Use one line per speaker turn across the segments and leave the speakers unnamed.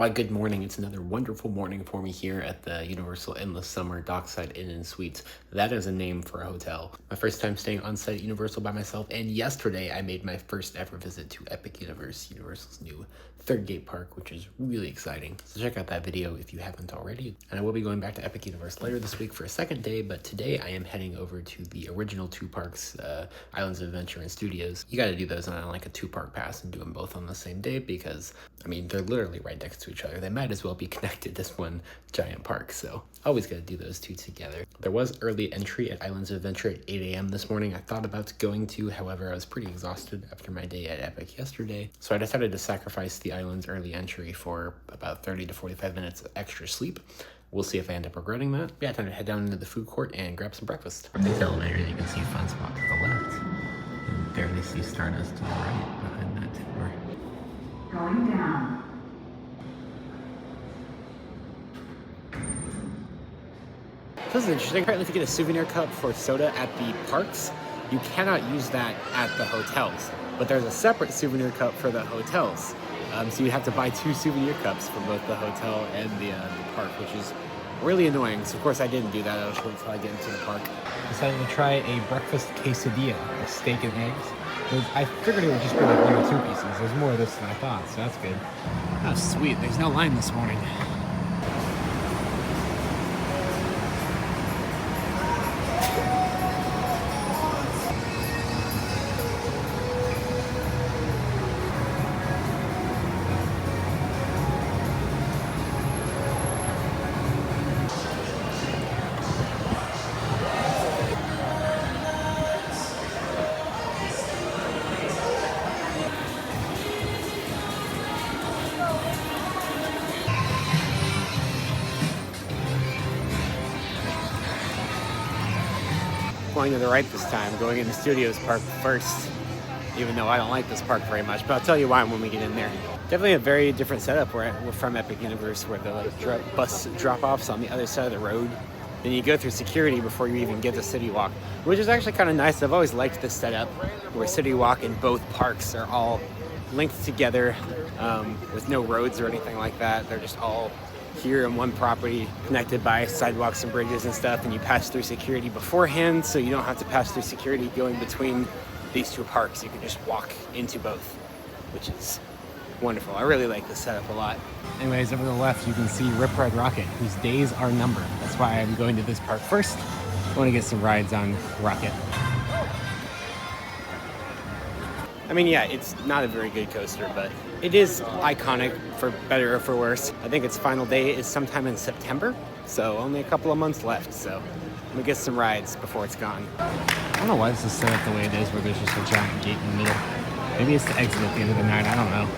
Why, good morning. It's another wonderful morning for me here at the Universal Endless Summer Dockside Inn and Suites. That is a name for a hotel. My first time staying on site at Universal by myself, and yesterday I made my first ever visit to Epic Universe, Universal's new third gate park, which is really exciting. So check out that video if you haven't already. And I will be going back to Epic Universe later this week for a second day, but today I am heading over to the original two parks, Islands of Adventure and Studios. You gotta do those on like a 2-park pass and do them both on the same day because, I mean, they're literally right next to each other. They might as well be connected as one giant park, so always got to do those two together. There was early entry at Islands of Adventure at 8 a.m. this morning. I thought about going to, however, I was pretty exhausted after my day at Epic yesterday, so I decided to sacrifice the Islands early entry for about 30 to 45 minutes of extra sleep. We'll see if I end up regretting that. Yeah, time to head down into the food court and grab some breakfast. From this elevator, you can see Fun Spot to the left, and barely see Stardust to the right behind that tower.
Going down.
This is interesting. Apparently, if you get a souvenir cup for soda at the parks, you cannot use that at the hotels. But there's a separate souvenir cup for the hotels. So you have to buy 2 souvenir cups for both the hotel and the park, which is really annoying. So of course I didn't do that. I was waiting until I get into the park.
Decided to try a breakfast quesadilla with steak and eggs. I figured it would just be like 1 or 2 pieces. There's more of this than I thought, so that's good.
Oh, sweet. There's no line this morning. Going to the right this time, going into Studios Park first, even though I don't like this park very much, but I'll tell you why when we get in there. Definitely a very different setup. We're from Epic Universe, where the bus drop-offs on the other side of the road. Then you go through security before you even get to Citywalk, which is actually kind of nice. I've always liked this setup, where Citywalk and both parks are all linked together with no roads or anything like that. They're just all here in one property, connected by sidewalks and bridges and stuff, and you pass through security beforehand, so you don't have to pass through security going between these 2 parks. You can just walk into both, which is wonderful. I really like this setup a lot.
Anyways, over the left you can see Rip Ride Rockit, whose days are numbered. That's why I'm going to this park first. I want to get some rides on Rocket.
I mean, yeah, it's not a very good coaster, but it is iconic, for better or for worse. I think its final day is sometime in September, so only a couple of months left, so I'm gonna get some rides before it's gone.
I don't know why this is set up the way it is, where there's just a giant gate in the middle. Maybe it's the exit at the end of the night, I don't know.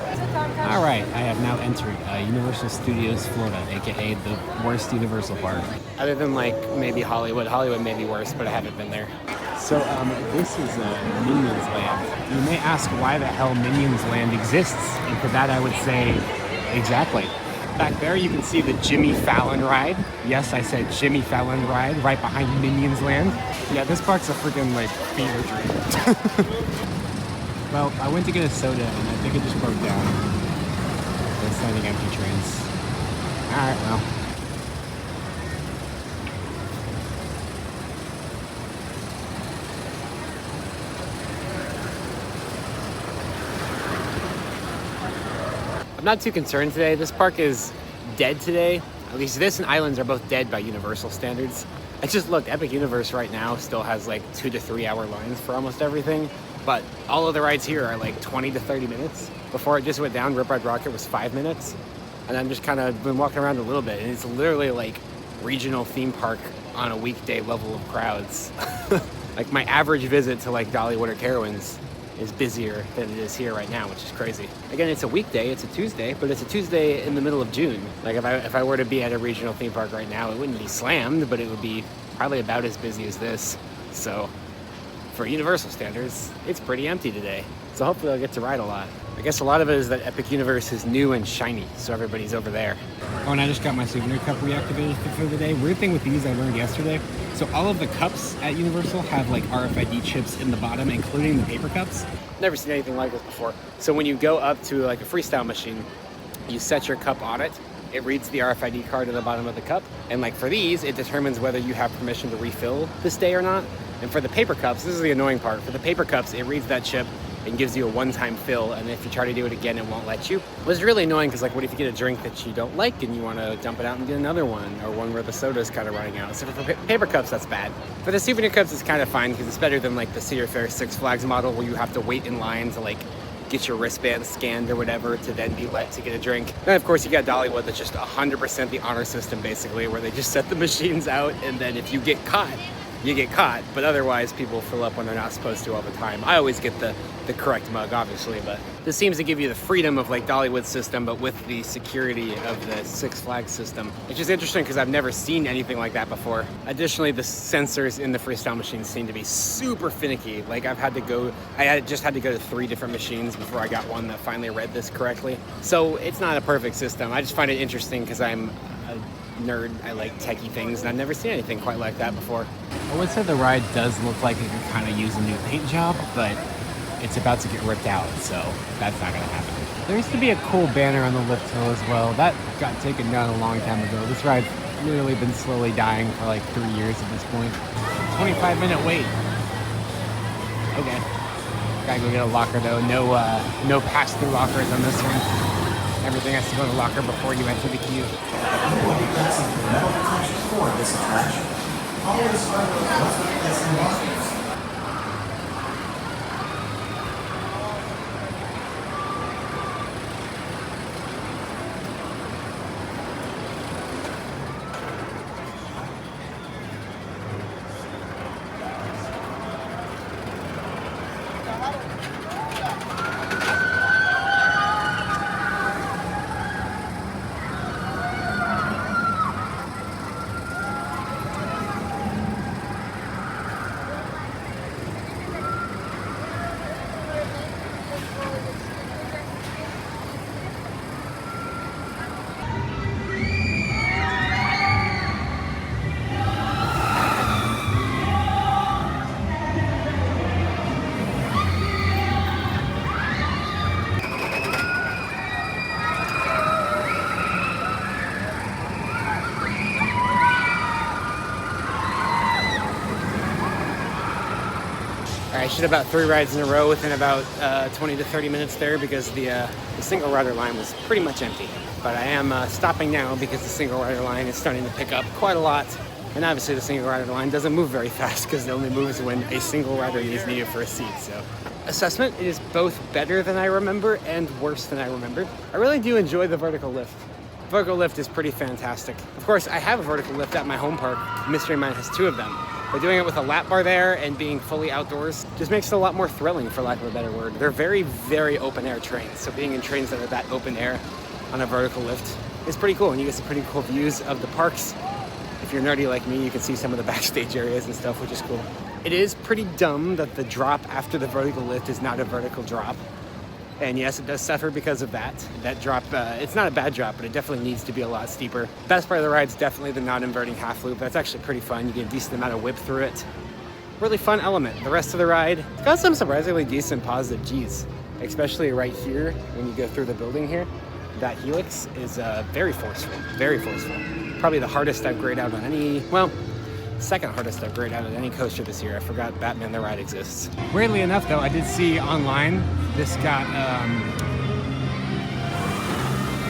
Alright, I have now entered Universal Studios Florida, aka the worst Universal park.
Other than like maybe Hollywood. Hollywood may be worse, but I haven't been there.
So this is Minions Land. You may ask why the hell Minions Land exists, and for that I would say, exactly. Back there you can see the Jimmy Fallon ride. Yes, I said Jimmy Fallon ride, right behind Minions Land. Yeah, this park's a freaking like fever dream. Well, I went to get a soda and I think it just broke down. They're sending empty trains. Alright, well.
I'm not too concerned today. This park is dead today. At least this and Islands are both dead by Universal standards. I just looked, Epic Universe right now still has like 2 to 3 hour lines for almost everything, but all of the rides here are like 20 to 30 minutes. Before it just went down, Rip Ride Rockit was 5 minutes, and I'm just kind of been walking around a little bit, and it's literally like regional theme park on a weekday level of crowds. Like my average visit to like Dollywood or Carowinds is busier than it is here right now, which is crazy. Again, it's a weekday, it's a Tuesday, but it's a Tuesday in the middle of June. Like if I were to be at a regional theme park right now, it wouldn't be slammed, but it would be probably about as busy as this. So for Universal standards, it's pretty empty today. So hopefully I'll get to ride a lot. I guess a lot of it is that Epic Universe is new and shiny, so everybody's over there.
Oh, and I just got my souvenir cup reactivated for the day. Weird thing with these I learned yesterday. So all of the cups at Universal have like RFID chips in the bottom, including the paper cups.
Never seen anything like this before. So when you go up to like a freestyle machine,
You set your cup on it. It reads the RFID card at the bottom of the cup. And like for these, it determines whether you have permission to refill this day or not. And for the paper cups, this is the annoying part. For the paper cups, it reads that chip and gives you a one-time fill, and if you try to do it again, it won't let you. It was really annoying because like, what if you get a drink that you don't like and you want to dump it out and get another one, or one where the soda's kind of running out? So for paper cups, that's bad. For the souvenir cups, it's kind of fine because it's better than like the Cedar Fair Six Flags model where you have to wait in line to like get your wristband scanned or whatever to then be let to get a drink. And of course you got Dollywood, that's just 100% the honor system basically, where they just set the machines out, and then if you get caught, you get caught, but otherwise people fill up when they're not supposed to all the time. I always get the correct mug, obviously, but this seems to give you the freedom of like Dollywood's system, but with the security of the Six Flags system. It's just interesting because I've never seen anything like that before. Additionally, the sensors in the freestyle machines seem to be super finicky. Like I just had to go to 3 different machines before I got one that finally read this correctly. So it's not a perfect system. I just find it interesting because I'm a nerd. I like techie things, and I've never seen anything quite like that before. I would say the ride does look like it could kind of use a new paint job, but it's about to get ripped out, so that's not going to happen. There used to be a cool banner on the lift hill as well. That got taken down a long time ago. This ride's literally been slowly dying for like 3 years at this point. 25-minute wait. Okay. Gotta go get a locker though. No pass-through lockers on this one. Everything has to go to the locker before you enter the queue. I should about 3 rides in a row within about 20 to 30 minutes there because the single rider line was pretty much empty. But I am stopping now because the single rider line is starting to pick up quite a lot. And obviously the single rider line doesn't move very fast because it only moves when a single rider is needed for a seat. So assessment, it is both better than I remember and worse than I remembered. I really do enjoy the vertical lift. Vertical lift is pretty fantastic. Of course, I have a vertical lift at my home park. Mystery Mine has 2 of them. But doing it with a lap bar there and being fully outdoors just makes it a lot more thrilling, for lack of a better word. They're very, very open air trains. So being in trains that are that open air on a vertical lift is pretty cool. And you get some pretty cool views of the parks. If you're nerdy like me, you can see some of the backstage areas and stuff, which is cool. It is pretty dumb that the drop after the vertical lift is not a vertical drop. And yes, it does suffer because of that. That drop, it's not a bad drop, but it definitely needs to be a lot steeper. Best part of the ride is definitely the non-inverting half loop. That's actually pretty fun. You get a decent amount of whip through it. Really fun element. The rest of the ride, it's got some surprisingly decent positive G's, especially right here when you go through the building here. That helix is very forceful, very forceful. Probably the hardest I've grayed out on any, well, second hardest I've grayed out on any coaster this year. I forgot Batman the Ride exists. Weirdly enough though, I did see online, this got, I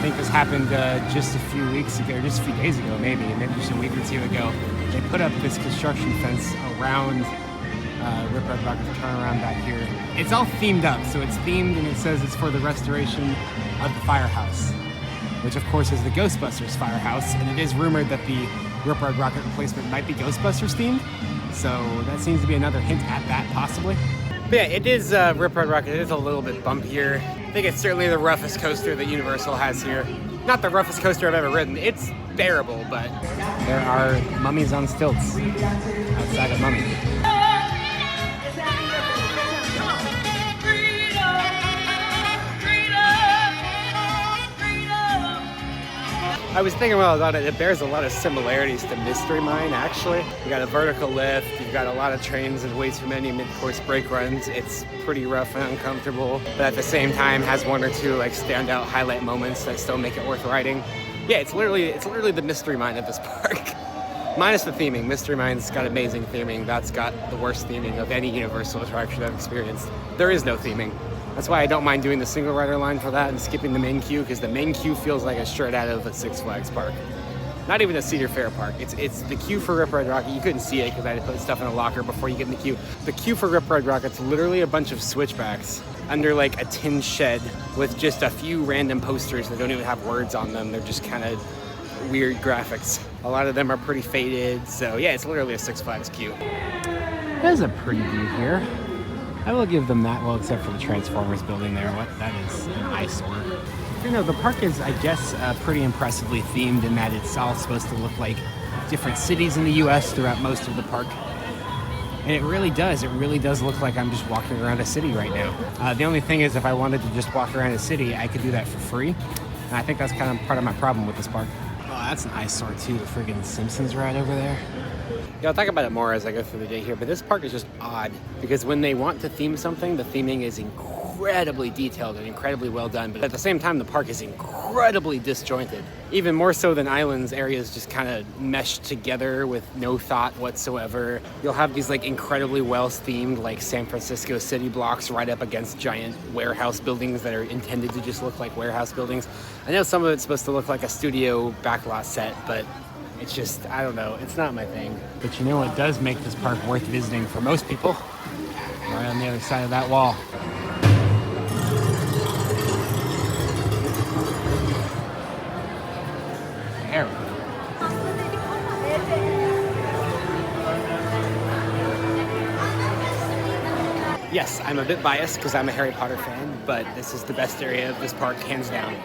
think this happened just a few weeks ago, just a few days ago maybe just a week or 2 ago. They put up this construction fence around Rip Ride Rockit turnaround back here. It's all themed up, so it's themed and it says it's for the restoration of the firehouse, which of course is the Ghostbusters firehouse, and it is rumored that the Rip Ride Rockit replacement might be Ghostbusters themed, so that seems to be another hint at that, possibly. But yeah, it is Rip Ride Rockit. It is a little bit bumpier. I think it's certainly the roughest coaster that Universal has here. Not the roughest coaster I've ever ridden. It's bearable, but there are mummies on stilts outside of Mummy. I was thinking while I was on it, it bears a lot of similarities to Mystery Mine, actually. You got a vertical lift, you've got a lot of trains and way too many mid-course brake runs. It's pretty rough and uncomfortable, but at the same time has one or two like standout highlight moments that still make it worth riding. Yeah, it's literally the Mystery Mine at this park. Minus the theming. Mystery Mine's got amazing theming. That's got the worst theming of any Universal attraction I've experienced. There is no theming. That's why I don't mind doing the single rider line for that and skipping the main queue, because the main queue feels like a straight out of a Six Flags park. Not even a Cedar Fair park. It's the queue for Rip Ride Rockit. You couldn't see it because I had to put stuff in a locker before you get in the queue. The queue for Rip Ride Rockit's literally a bunch of switchbacks under like a tin shed with just a few random posters that don't even have words on them. They're just kind of weird graphics. A lot of them are pretty faded. So yeah, it's literally a Six Flags queue. There's a pretty view here. I will give them that, well, except for the Transformers building there. What? That is an eyesore. You know, the park is, I guess, pretty impressively themed in that it's all supposed to look like different cities in the U.S. throughout most of the park. And it really does look like I'm just walking around a city right now. The only thing is, if I wanted to just walk around a city, I could do that for free. And I think that's kind of part of my problem with this park. Oh, that's an eyesore too, the friggin' Simpsons ride over there. Yeah, I'll talk about it more as I go through the day here, but this park is just odd because when they want to theme something, the theming is incredibly detailed and incredibly well done, but at the same time, the park is incredibly disjointed. Even more so than islands, areas just kind of meshed together with no thought whatsoever. You'll have these like incredibly well-themed like San Francisco city blocks right up against giant warehouse buildings that are intended to just look like warehouse buildings. I know some of it's supposed to look like a studio backlot set, but it's just, I don't know, it's not my thing. But you know what does make this park worth visiting for most people? Right on the other side of that wall. There we go. Yes, I'm a bit biased because I'm a Harry Potter fan, but this is the best area of this park, hands down.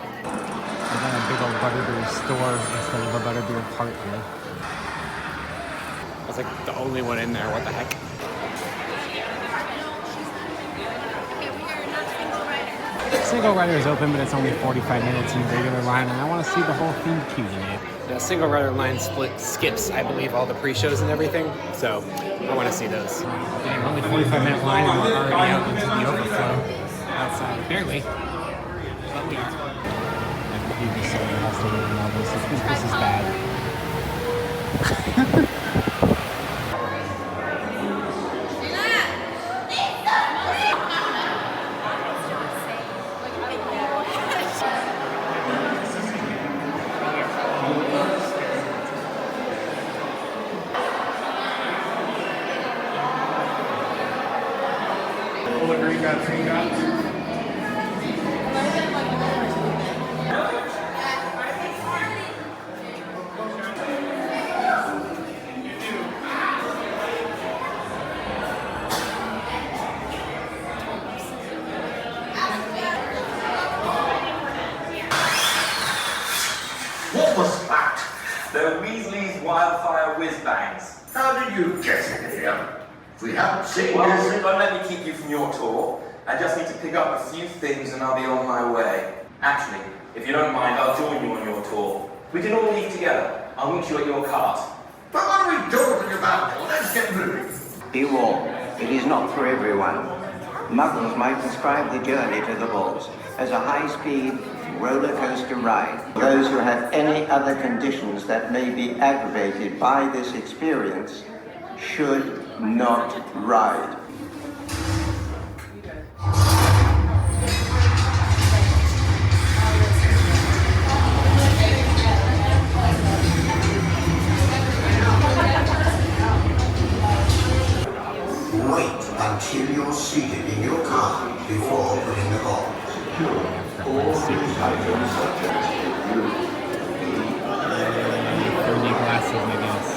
I've got a big old butterbeer store instead of a butterbeer cart here. I was like the only one in there, what the heck? Single rider is open, but it's only 45 minutes in the regular line, and I want to see the whole theme queue today. The single rider line skips, I believe, all the pre-shows and everything, so I want to see those. Damn, only 45-minute line, and we're already out into the overflow outside. Barely, but we are. This has to live in all this. This is bad.
What was that? They're Weasley's wildfire whiz-bangs.
How did you get in here? We haven't seen
Well,
this.
don't let me keep you from your tour. I just need to pick up a few things and I'll be on my way. Actually, if you don't mind, I'll join you on your tour. We can all leave together. I'll meet you at your cart.
But what are we talking about? Let's get moving.
Be warned, it is not for everyone. Muggles might describe the journey to the vaults as a high-speed roller coaster ride. Those who have any other conditions that may be aggravated by this experience should not ride.
Wait until you're seated in your car before putting the ball.
Glasses, I guess.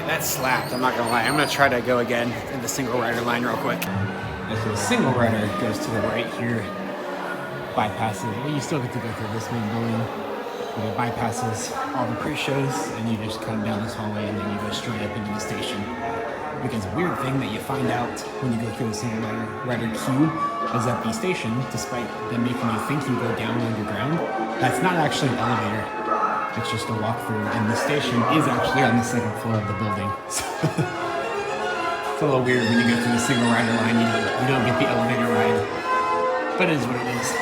That slapped, I'm not gonna lie. I'm gonna try to go again in the single rider line real quick. So the single rider goes to the right here, bypasses. Well, you still get to go through this main building, but it bypasses all the pre-shows, and you just come down this hallway, and then you go straight up into the station. Because a weird thing that you find out when you go through the single rider queue is that the station, despite them making you think you go down underground, that's not actually an elevator. It's just a walkthrough, and the station is actually on the second floor of the building. It's a little weird when you go through the single rider line, you don't get the elevator ride, but it is what it is.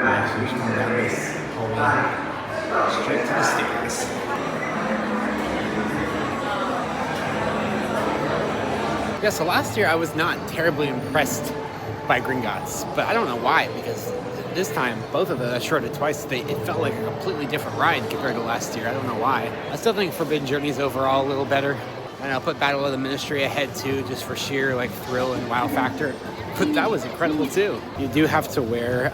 Actually, just come down this hallway, straight to the stairs. Yeah, so last year I was not terribly impressed by Gringotts, but I don't know why, because this time, both of them, I showed it twice, it felt like a completely different ride compared to last year. I don't know why. I still think Forbidden Journey's overall a little better. And I'll put Battle of the Ministry ahead too, just for sheer like thrill and wow factor. But that was incredible too. You do have to wear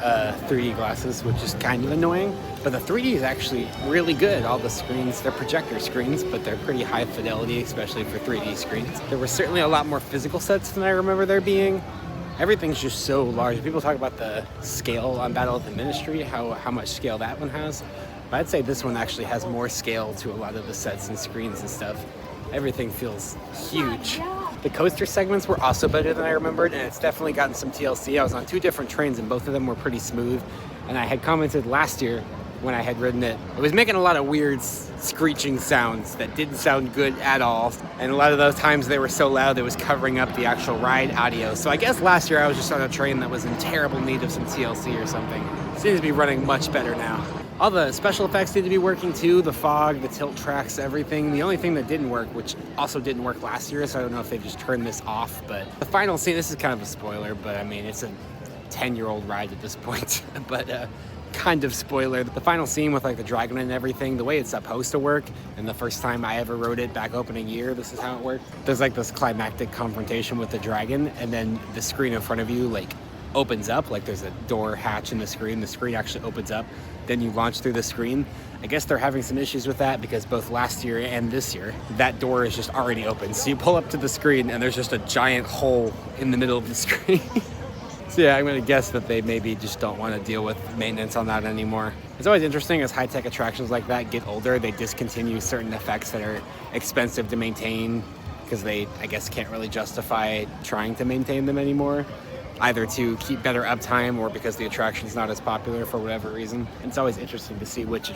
3D glasses, which is kind of annoying. But the 3D is actually really good. All the screens, they're projector screens, but they're pretty high fidelity, especially for 3D screens. There were certainly a lot more physical sets than I remember there being. Everything's just so large. People talk about the scale on Battle of the Ministry, how much scale that one has. But I'd say this one actually has more scale to a lot of the sets and screens and stuff. Everything feels huge. The coaster segments were also better than I remembered, and it's definitely gotten some TLC. I was on 2 different trains, and both of them were pretty smooth. And I had commented last year when I had ridden it, it was making a lot of weird screeching sounds that didn't sound good at all. And a lot of those times they were so loud it was covering up the actual ride audio. So I guess last year I was just on a train that was in terrible need of some TLC or something. It seems to be running much better now. All the special effects need to be working too, the fog, the tilt tracks, everything. The only thing that didn't work, which also didn't work last year, so I don't know if they've just turned this off, but the final scene, this is kind of a spoiler, but I mean, it's a 10-year-old ride at this point, but kind of spoiler. The final scene with like the dragon and everything, the way it's supposed to work, and the first time I ever rode it back opening year, this is how it worked. There's like this climactic confrontation with the dragon, and then the screen in front of you like opens up, like there's a door hatch in the screen actually opens up, then you launch through the screen. I guess they're having some issues with that because both last year and this year, that door is just already open. So you pull up to the screen and there's just a giant hole in the middle of the screen. So yeah, I'm gonna guess that they maybe just don't want to deal with maintenance on that anymore. It's always interesting as high-tech attractions like that get older, they discontinue certain effects that are expensive to maintain because they, I guess, can't really justify trying to maintain them anymore, either to keep better uptime or because the attraction's not as popular for whatever reason. It's always interesting to see which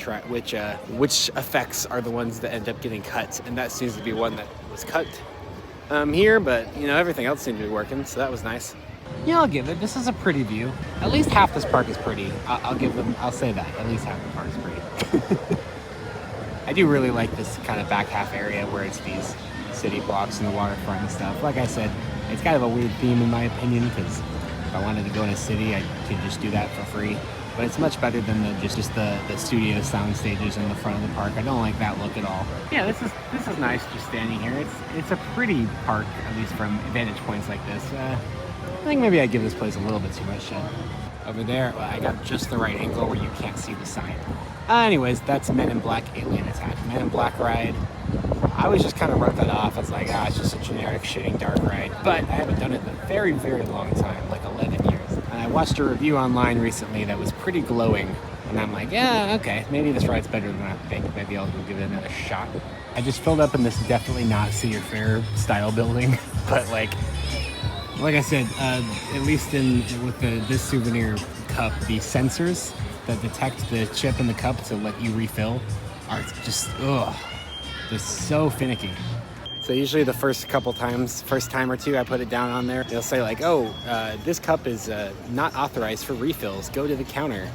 effects are the ones that end up getting cut, and that seems to be one that was cut here, but you know, everything else seemed to be working, so that was nice. Yeah, I'll give it. This is a pretty view. At least half this park is pretty. I'll say that. At least half the park is pretty. I do really like this kind of back half area where it's these city blocks and the waterfront and stuff. Like I said, it's kind of a weird theme in my opinion, because if I wanted to go in a city, I could just do that for free. But it's much better than just the studio sound stages in the front of the park. I don't like that look at all. Yeah, this is nice just standing here. It's a pretty park, at least from vantage points like this. I think maybe I give this place a little bit too much shit. Over there, I got just the right angle where you can't see the sign. Anyways, that's Men in Black Alien Attack. Men in Black ride. I always just kind of wrote that off as like, it's just a generic shitting dark ride. But I haven't done it in a very, very long time, like 11 years. And I watched a review online recently that was pretty glowing. And I'm like, yeah, okay, maybe this ride's better than I think. Maybe I'll go give it another shot. I just filled up in this definitely not Cedar Fair style building. But like I said, at least with this souvenir cup, the sensors that detect the chip in the cup to let you refill are just, they're so finicky. So usually the first time or two I put it down on there, they'll say like, this cup is not authorized for refills, go to the counter.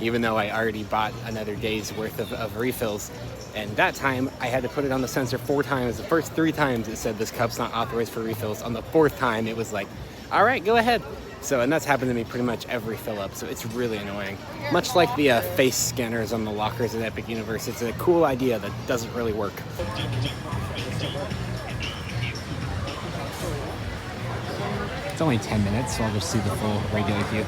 Even though I already bought another day's worth of refills. And that time, I had to put it on the sensor 4 times. The first 3 times it said this cup's not authorized for refills. On the 4th time, it was like, all right, go ahead. So, and that's happened to me pretty much every fill up, so it's really annoying. Much like the face scanners on the lockers in Epic Universe, it's a cool idea that doesn't really work. It's only 10 minutes, so I'll just see the full regular queue.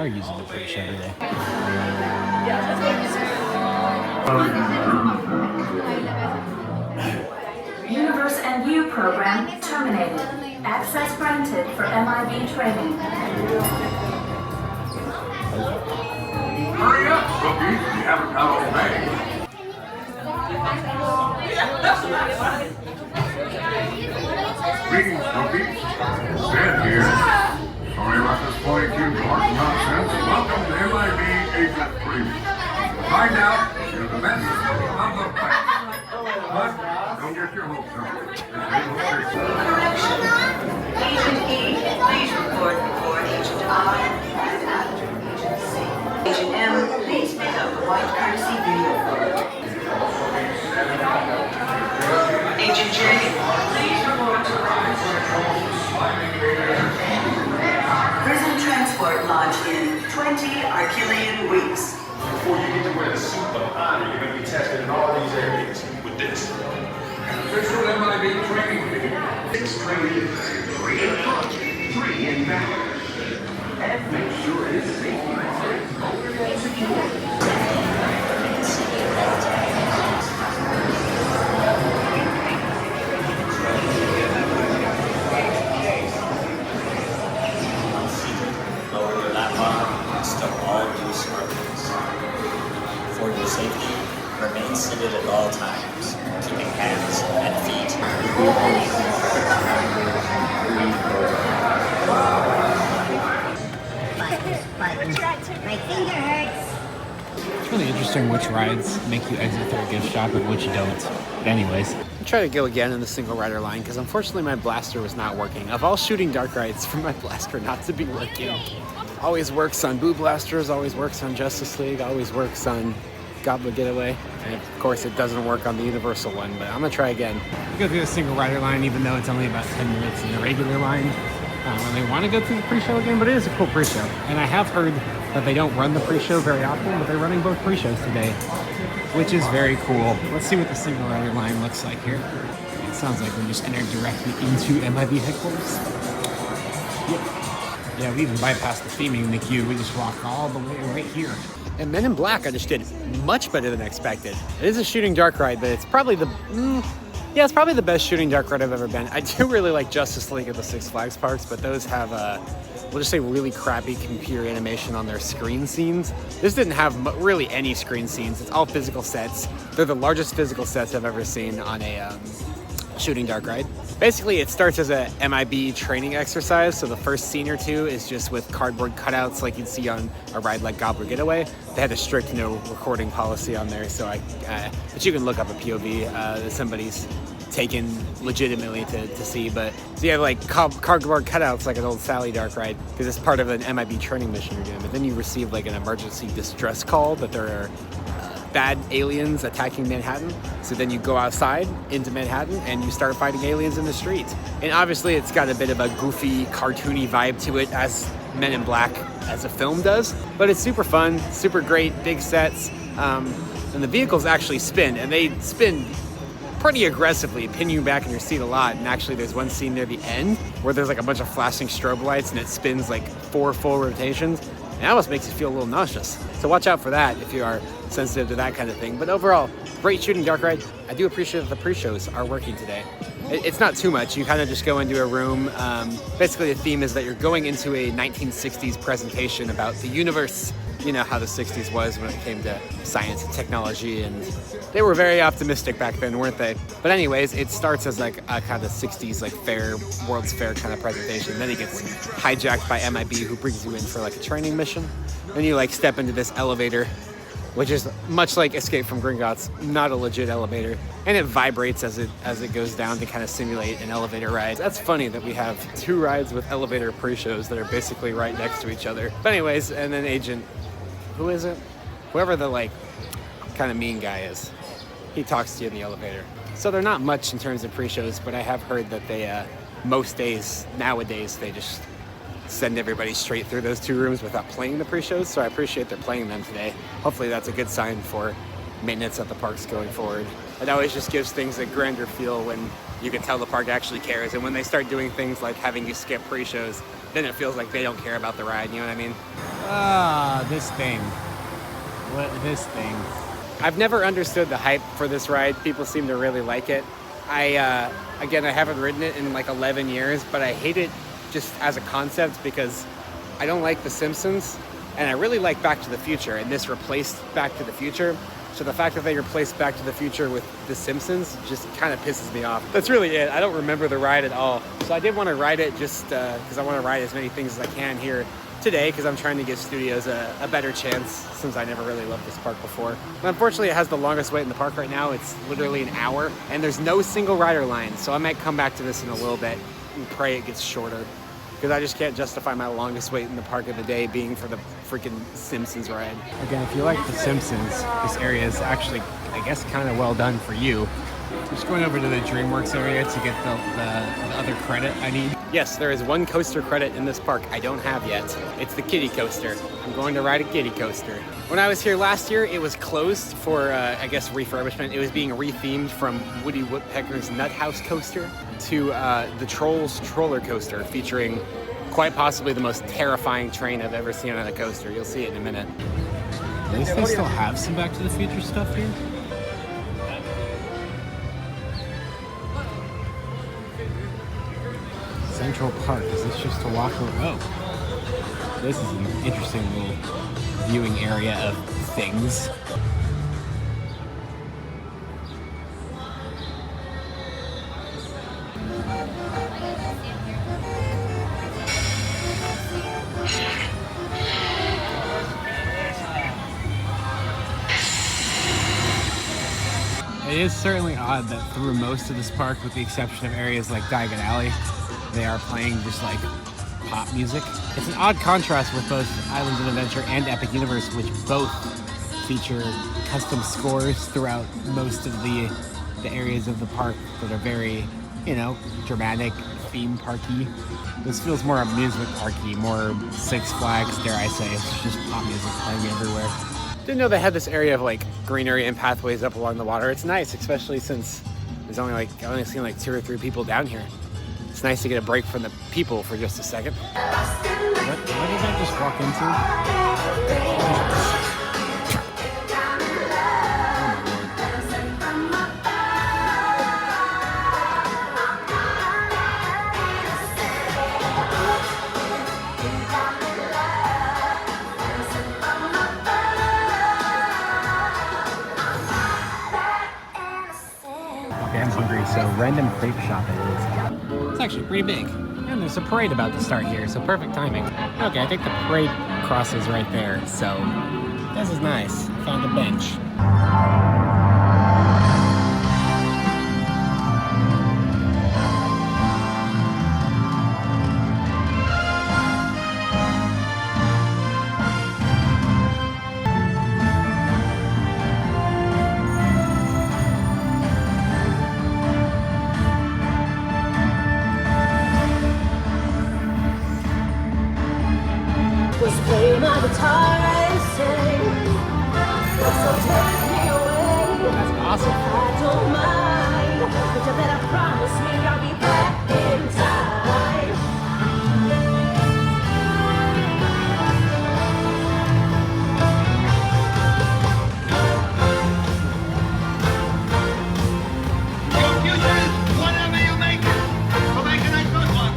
are using the pre-show today.
Universe and You program terminated. Access granted for MIB training.
Hurry up, Rookie. You haven't got all day. Greetings, Rookie. Stand here. Sorry about this 42 dark nonsense. Welcome to MIB Agent Briefing. Find out you're the best of the best. But don't get your hopes up.
Correction. Agent E, please report before Agent I. Agent M, please pick up the white courtesy video photo. Agent J, please report to prison transport launch in 20 Archelian weeks.
Before you get to wear the suit of honor, you're going to be tested in all these areas with this. An official MIB training video. 6 trainees, 3 in front, 3 in back. And make sure it is safety marked, open and secure.
Lower your laptop and stop all new smartphones. For your safety, remain seated at all times, keeping hands and feet.
My finger hurts.
It's really interesting which rides make you exit through a gift shop and which don't. But anyways,
I'll try to go again in the single rider line because unfortunately my blaster was not working. Of all shooting dark rides, for my blaster not to be working. Always works on Boo Blasters, always works on Justice League, always works on Gobbler Getaway. And of course it doesn't work on the Universal one, but I'm gonna try again.
go through the single rider line even though it's only about 10 minutes in the regular line. I don't really want to go through the pre-show again, but it is a cool pre-show. And I have heard that they don't run the pre-show very often, but they're running both pre-shows today, which is very cool. Let's see what the single rider line looks like here. It sounds like we just entered directly into MIB headquarters. Yep. Yeah, we even bypassed the theming in the queue. We just walked all the way right here.
And Men in Black I just did much better than expected. It is a shooting dark ride, but it's probably the it's probably the best shooting dark ride I've ever been. I do really like Justice League at the Six Flags parks, but those have we'll just say really crappy computer animation on their screen scenes. This didn't have really any screen scenes. It's all physical sets. They're the largest physical sets I've ever seen on a shooting dark ride. Basically, it starts as a MIB training exercise, so the first scene or two is just with cardboard cutouts like you'd see on a ride like Gobbler Getaway. They had a strict no recording policy on there, so but you can look up a POV that somebody's taken legitimately to see. But so you have like cardboard cutouts like an old Sally dark ride because it's part of an MIB training mission you're doing. But then you receive like an emergency distress call that there are bad aliens attacking Manhattan. So then you go outside into Manhattan and you start fighting aliens in the streets. And obviously it's got a bit of a goofy, cartoony vibe to it as Men in Black as a film does. But it's super fun, super great, big sets. And the vehicles actually spin, and they spin pretty aggressively, pin you back in your seat a lot. And actually there's one scene near the end where there's like a bunch of flashing strobe lights and it spins like 4 full rotations. And it almost makes you feel a little nauseous. So watch out for that if you are sensitive to that kind of thing. But overall, great shooting dark ride. I do appreciate that the pre-shows are working today. It's not too much. You kind of just go into a room. Basically the theme is that you're going into a 1960s presentation about the universe. You know how the 60s was when it came to science and technology, and they were very optimistic back then, weren't they? But anyways, it starts as like a kind of 60s like fair, World's Fair kind of presentation. Then it gets hijacked by MIB, who brings you in for like a training mission. Then you like step into this elevator, which is much like Escape from Gringotts, not a legit elevator. And it vibrates as it goes down to kind of simulate an elevator ride. That's funny that we have 2 rides with elevator pre-shows that are basically right next to each other. But anyways, and then Agent, who is it? Whoever the like kind of mean guy is, he talks to you in the elevator. So they're not much in terms of pre-shows, but I have heard that they, most days, nowadays, they just send everybody straight through those 2 rooms without playing the pre-shows, so I appreciate they're playing them today. Hopefully that's a good sign for maintenance at the parks going forward. It always just gives things a grander feel when you can tell the park actually cares, and when they start doing things like having you skip pre-shows, then it feels like they don't care about the ride, you know what I mean?
Ah, this thing. This thing. I've never understood the hype for this ride. People seem to really like it. Again, I haven't ridden it in like 11 years, but I hate it just as a concept because I don't like The Simpsons, and I really like Back to the Future, and this replaced Back to the Future. So the fact that they replaced Back to the Future with The Simpsons just kind of pisses me off. That's really it. I don't remember the ride at all. So I did want to ride it just because I want to ride as many things as I can here today, because I'm trying to give studios a better chance since I never really loved this park before. But unfortunately, it has the longest wait in the park right now. It's literally an hour, and there's no single rider line. So I might come back to this in a little bit and pray it gets shorter, because I just can't justify my longest wait in the park of the day being for the freaking Simpsons ride. Again, if you like The Simpsons, this area is actually, I guess, kind of well done for you. I'm just going over to the DreamWorks area to get the other credit I need. Yes, there is one coaster credit in this park I don't have yet. It's the kiddie coaster. I'm going to ride a kiddie coaster. When I was here last year, it was closed for, I guess, refurbishment. It was being rethemed from Woody Woodpecker's Nut House coaster to the Trolls Troller Coaster, featuring quite possibly the most terrifying train I've ever seen on a coaster. You'll see it in a minute. At least they still have some Back to the Future stuff here. Central Park, is this just to walk around? Oh, this is an interesting little viewing area of things. It is certainly odd that through most of this park, with the exception of areas like Diagon Alley, they are playing just like pop music. It's an odd contrast with both Islands of Adventure and Epic Universe, which both feature custom scores throughout most of the areas of the park that are very, you know, dramatic, theme parky. This feels more amusement parky, more Six Flags, dare I say. It's just pop music playing everywhere. Didn't know they had this area of like greenery and pathways up along the water. It's nice, especially since there's only I've only seen like 2 or 3 people down here. It's nice to get a break from the people for just a second. What did I just walk into? Okay, I'm hungry, so random crepe shop it is. It's actually pretty big. And there's a parade about to start here, so perfect timing. Okay, I think the parade crosses right there, so this is nice. I found a bench.
Just play my guitar and sing. So take me away.
That's awesome.
I don't mind, but you better promise me I'll be back in time.
Your future, whatever you make it, we're making a good one.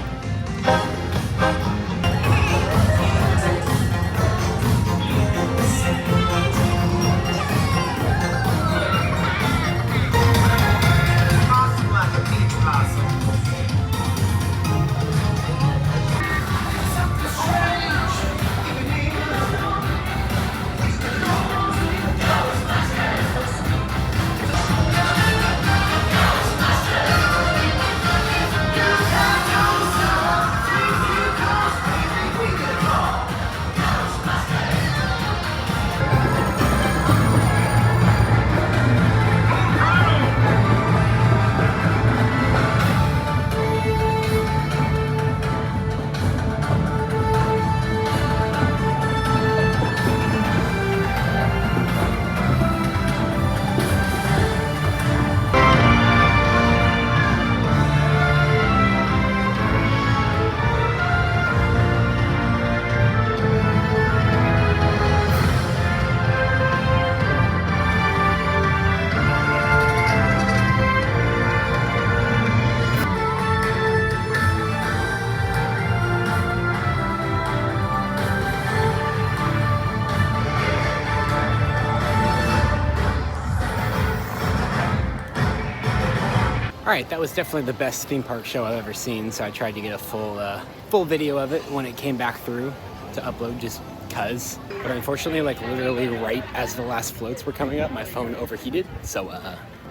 Alright, that was definitely the best theme park show I've ever seen, so I tried to get a full video of it when it came back through to upload, just cuz. But unfortunately, like literally right as the last floats were coming up, my phone overheated, so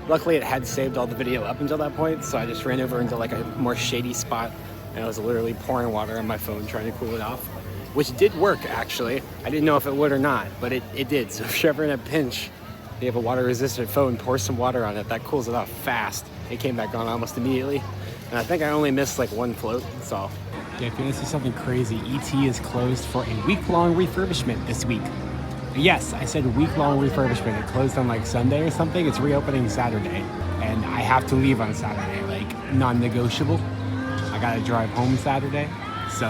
luckily it had saved all the video up until that point, so I just ran over into like a more shady spot, and I was literally pouring water on my phone trying to cool it off, which did work actually. I didn't know if it would or not, but it did, so if you're ever in a pinch, you have a water resistant phone, pour some water on it, that cools it off fast. It came back on almost immediately, and I think I only missed like one float, that's all. Yeah, if you want to see something crazy, ET is closed for a week-long refurbishment this week. Yes, I said week-long refurbishment. It closed on like Sunday or something. It's reopening Saturday, and I have to leave on Saturday, like non-negotiable. I gotta drive home Saturday, so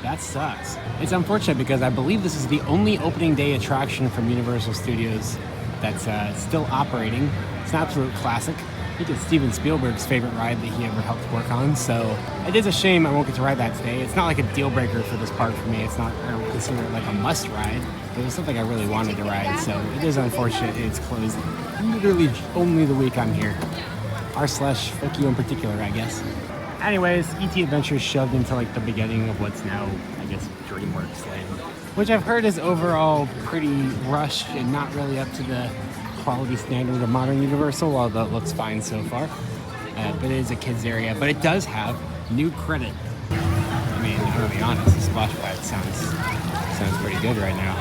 that sucks. It's unfortunate because I believe this is the only opening day attraction from Universal Studios that's still operating. It's an absolute classic. I think it's Steven Spielberg's favorite ride that he ever helped work on, so it is a shame I won't get to ride that today. It's not like a deal breaker for this park for me. It's not, I don't consider it like a must ride, but it was something I really wanted to ride, so it is unfortunate it's closed literally only the week I'm here. r/fuck you in particular, I guess. Anyways, ET Adventures shoved into like the beginning of what's now, I guess, DreamWorks land, which I've heard is overall pretty rushed and not really up to the quality standard of modern Universal, although it looks fine so far. But it is a kids area, but it does have new credit. I mean, I'm gonna be honest, the splash pad sounds pretty good right now.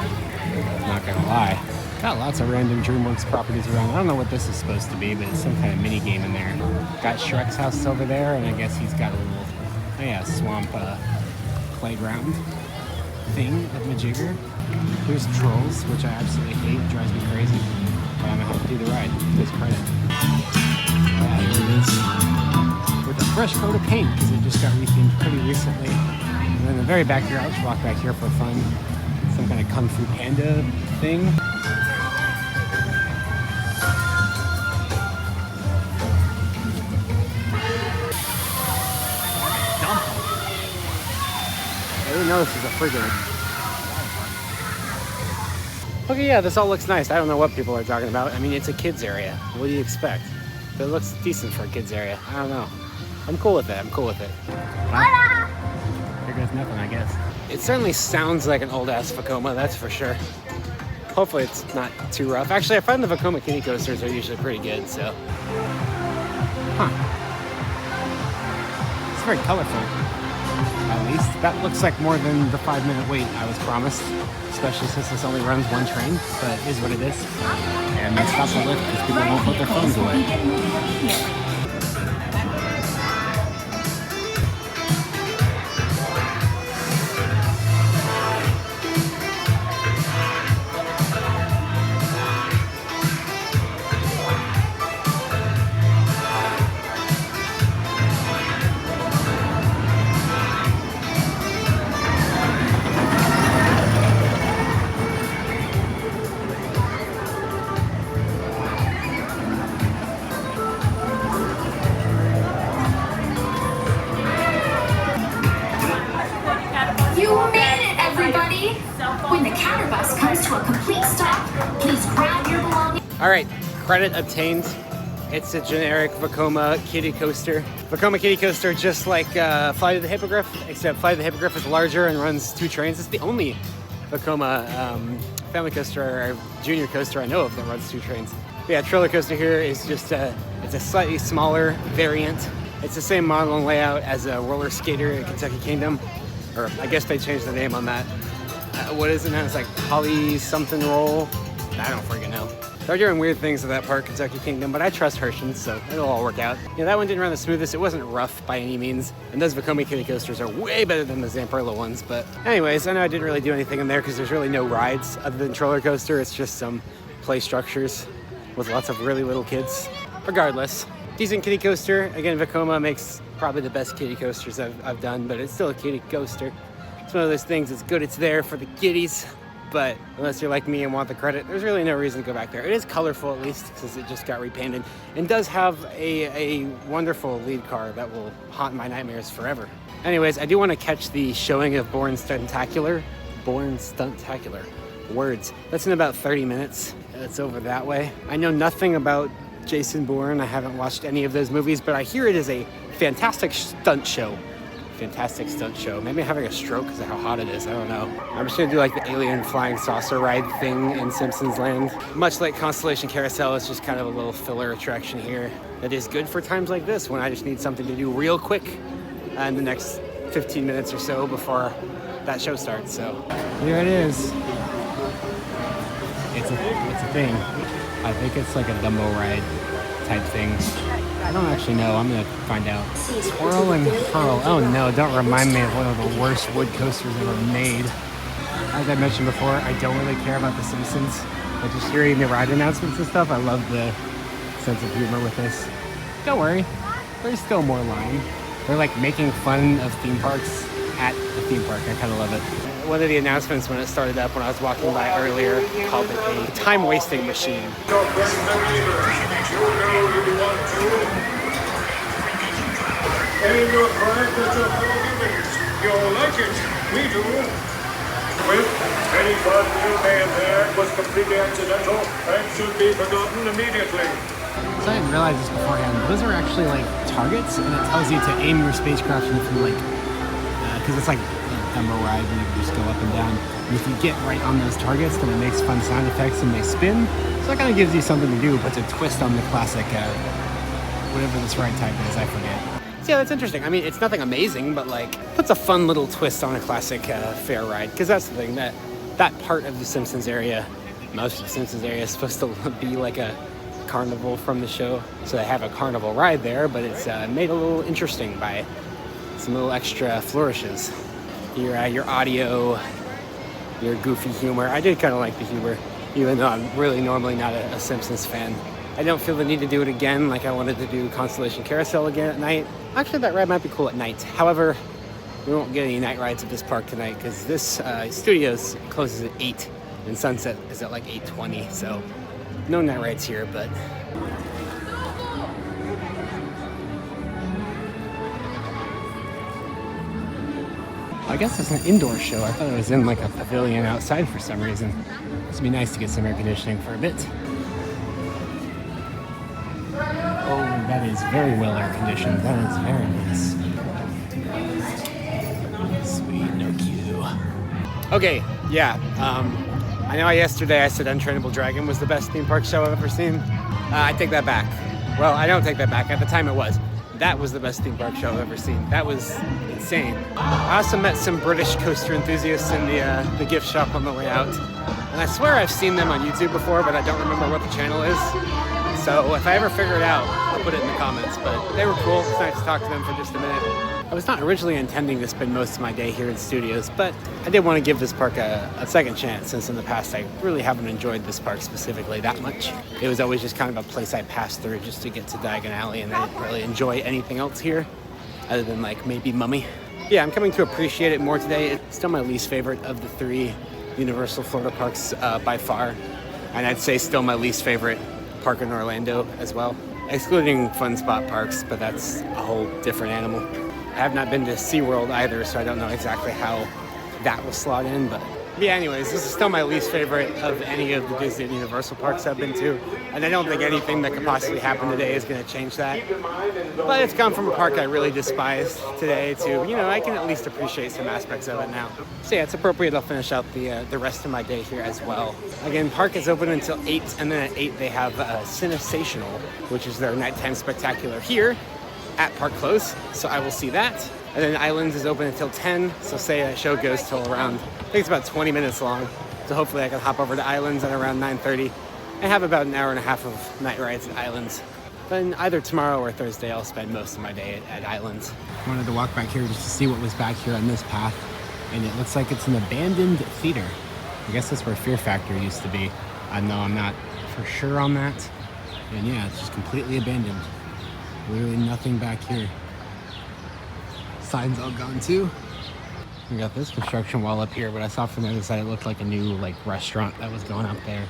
Not gonna lie. Got lots of random DreamWorks properties around. I don't know what this is supposed to be, but it's some kind of mini game in there. Got Shrek's house over there, and I guess he's got a little, swamp playground thing of Majigger. Here's Trolls, which I absolutely hate. It drives me crazy. But I'm gonna have to do the ride. This credit. Here it is. With a fresh coat of paint, because it just got rethemed pretty recently. And then in the very back here, I'll just walk back here for fun. Some kind of Kung Fu Panda thing. I didn't know this was a friggin'. Okay, yeah, this all looks nice. I don't know what people are talking about. I mean, it's a kids area. What do you expect? But it looks decent for a kids area. I don't know. I'm cool with it. I'm cool with it. Huh? Here goes nothing, I guess. It certainly sounds like an old-ass Vekoma, that's for sure. Hopefully it's not too rough. Actually, I find the Vekoma kiddie coasters are usually pretty good, so. Huh. It's very colorful. At least. That looks like more than the 5-minute wait I was promised, especially since this only runs one train, but it is what it is. And they stop the lift because people won't put their phones away. Alright, credit obtained. It's a generic Vekoma kiddie coaster. Vekoma kiddie coaster, just like Flight of the Hippogriff, except Flight of the Hippogriff is larger and runs 2 trains. It's the only Vekoma family coaster or junior coaster I know of that runs 2 trains. But yeah, Trailer Coaster here is just it's a slightly smaller variant. It's the same model and layout as a roller skater at Kentucky Kingdom, or I guess they changed the name on that. What is it now? It's like Holly something roll. I don't freaking know. They're doing weird things at that park, Kentucky Kingdom, but I trust Hershey's, so it'll all work out. Yeah, that one didn't run the smoothest. It wasn't rough by any means. And those Vekoma kiddie coasters are way better than the Zamperla ones. But anyways, I know I didn't really do anything in there because there's really no rides other than Troller Coaster. It's just some play structures with lots of really little kids. Regardless, decent kiddie coaster. Again, Vekoma makes probably the best kiddie coasters I've done, but it's still a kiddie coaster. It's one of those things, it's good it's there for the kiddies. But unless you're like me and want the credit, there's really no reason to go back there. It is colorful, at least, because it just got repainted, and does have a wonderful lead car that will haunt my nightmares forever. Anyways, I do want to catch the showing of Born Stuntacular. Words. That's in about 30 minutes. It's over that way. I know nothing about Jason Bourne. I haven't watched any of those movies, but I hear it is a fantastic stunt show. Fantastic stunt show. Maybe I'm having a stroke because of how hot it is. I don't know. I'm just gonna do like the alien flying saucer ride thing in Simpsons Land. Much like Constellation Carousel, it's just kind of a little filler attraction here that is good for times like this when I just need something to do real quick in the next 15 minutes or so before that show starts. So here it is. It's a thing. I think it's like a Dumbo ride type thing. I don't actually know. I'm gonna find out. Swirl and curl. Oh no, don't remind me of one of the worst wood coasters ever made. As I mentioned before, I don't really care about The Simpsons, but just hearing the ride announcements and stuff, I love the sense of humor with this. Don't worry, there's still more line. They're like making fun of theme parks at the theme park. I kind of love it. One of the announcements when it started up when I was walking by earlier called it a time-wasting machine.
And you're correct that you're forgiving. You'll like it. We do. Well, any fun you may have had was completely accidental and should be forgotten immediately.
So I didn't realize this beforehand. Those are actually like targets, and it tells you to aim your spacecraft from like, because it's like a Dumbo ride and you can just go up and down. And if you get right on those targets, then it makes fun sound effects and they spin. So it kind of gives you something to do, puts a twist on the classic, whatever this ride type is, I forget. So yeah, that's interesting. I mean, it's nothing amazing, but like puts a fun little twist on a classic fair ride. Because that's the thing, that part of the Simpsons area, most of the Simpsons area is supposed to be like a carnival from the show. So they have a carnival ride there, but it's made a little interesting by some little extra flourishes. Your audio, your goofy humor. I did kind of like the humor, even though I'm really normally not a Simpsons fan. I don't feel the need to do it again like I wanted to do Constellation Carousel again at night. Actually, that ride might be cool at night. However, we won't get any night rides at this park tonight because this Studios closes at 8 and Sunset is at like 8:20, so no night rides here, but I guess it's an indoor show. I thought it was in like a pavilion outside for some reason. This would be nice to get some air conditioning for a bit. Oh, that is very well air conditioned. That is very nice. Sweet, no queue. Okay, yeah. I know yesterday I said Untrainable Dragon was the best theme park show I've ever seen. I take that back. Well, I don't take that back. At the time it was. That was the best theme park show I've ever seen. That was insane. I also met some British coaster enthusiasts in the gift shop on the way out. And I swear I've seen them on YouTube before, but I don't remember what the channel is. So if I ever figure it out, I'll put it in the comments. But they were cool. It's nice to talk to them for just a minute. I was not originally intending to spend most of my day here in Studios, but I did want to give this park a second chance, since in the past I really haven't enjoyed this park specifically that much. It was always just kind of a place I passed through just to get to Diagon Alley, and I didn't really enjoy anything else here, other than like maybe Mummy. Yeah, I'm coming to appreciate it more today. It's still my least favorite of the 3 Universal Florida parks by far, and I'd say still my least favorite park in Orlando as well, excluding Fun Spot parks, but that's a whole different animal. I have not been to SeaWorld either, so I don't know exactly how that will slot in, but yeah, anyways, this is still my least favorite of any of the Disney and Universal parks I've been to, and I don't think anything that could possibly happen today is going to change that. But it's gone from a park I really despised today to, you know, I can at least appreciate some aspects of it now. So yeah, it's appropriate I'll finish out the rest of my day here as well. Again, park is open until 8, and then at 8 they have Cinesational, which is their nighttime spectacular here at Park Close, so I will see that. And then Islands is open until 10, so say that show goes till around, I think it's about 20 minutes long, so hopefully I can hop over to Islands at around 9:30 and have about an hour and a half of night rides at Islands. Then either tomorrow or Thursday I'll spend most of my day at Islands. I wanted to walk back here just to see what was back here on this path, and it looks like it's an abandoned theater. I guess that's where Fear Factor used to be. I know I'm not for sure on that, and yeah, it's just completely abandoned. Literally nothing back here. Signs all gone too. We got this construction wall up here, but I saw from the other side it looked like a new restaurant that was going up there.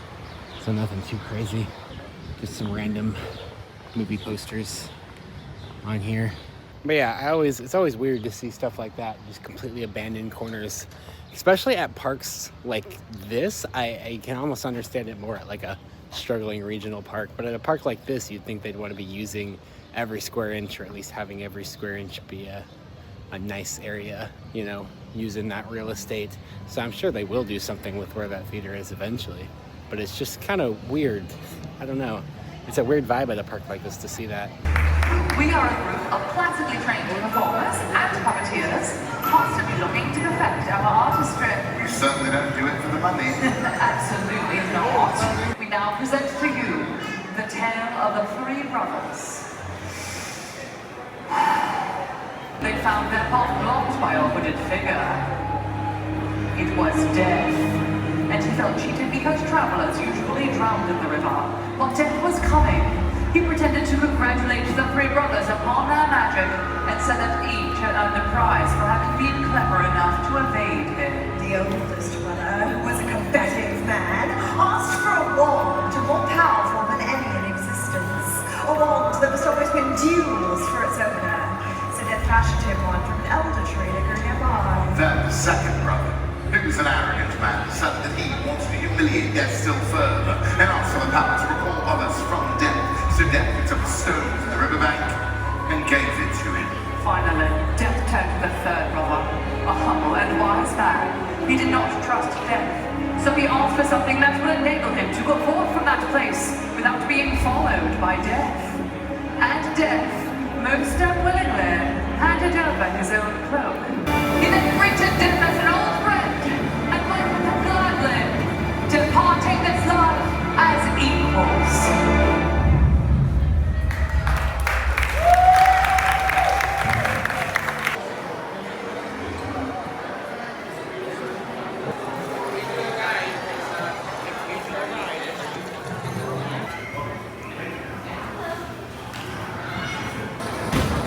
So nothing too crazy. Just some random movie posters on here. But yeah, it's always weird to see stuff like that, just completely abandoned corners. Especially at parks like this, I can almost understand it more at like a
struggling regional park. But at a park like this, you'd think they'd want to be using every square inch, or at least having every square inch be a nice area, you know, using that real estate. So I'm sure they will do something with where that theater is eventually. But it's just kind of weird. I don't know. It's a weird vibe at a park like this to see that.
We are a group of classically trained performers and puppeteers, constantly looking to perfect our artistry.
You certainly don't do it for the money.
Absolutely not. We now present to you the tale of the three brothers. They found their path blocked by a hooded figure. It was Death, and he felt cheated because travelers usually drowned in the river. While Death was coming, he pretended to congratulate the three brothers upon their magic and said that each had earned a prize for having been clever enough to evade him.
The oldest brother, who was a combative man, asked for a wand more powerful than any in existence. A wand that must always win duels for its owner. So Death fashioned him one from an elder tree nearby.
Then the second brother, who was an arrogant man, decided that he wanted to humiliate Death still further and asked for the power to recall others from Death. So Death picked up a stone from the riverbank and gave it to him.
Finally, Death turned to the third brother, a humble and wise man. He did not trust Death, so he asked for something that would enable him to go forth from that place without being followed by Death. And Death, most unwillingly, handed over his own cloak. He then greeted Death as an old friend and went with him gladly, departing this life as equals.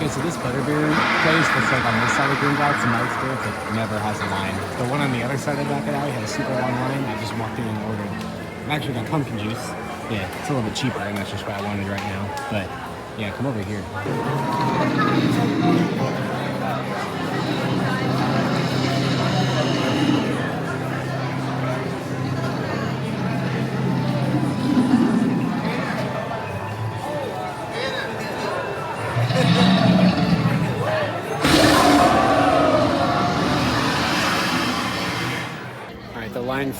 So this butterbeer place that's like on this side of Gringotts, in my experience, it never has a line. The one on the other side of Back Alley had a super long line. I just walked in and ordered. I've actually got pumpkin juice. Yeah, it's a little bit cheaper, and that's just what I wanted right now. But yeah, come over here.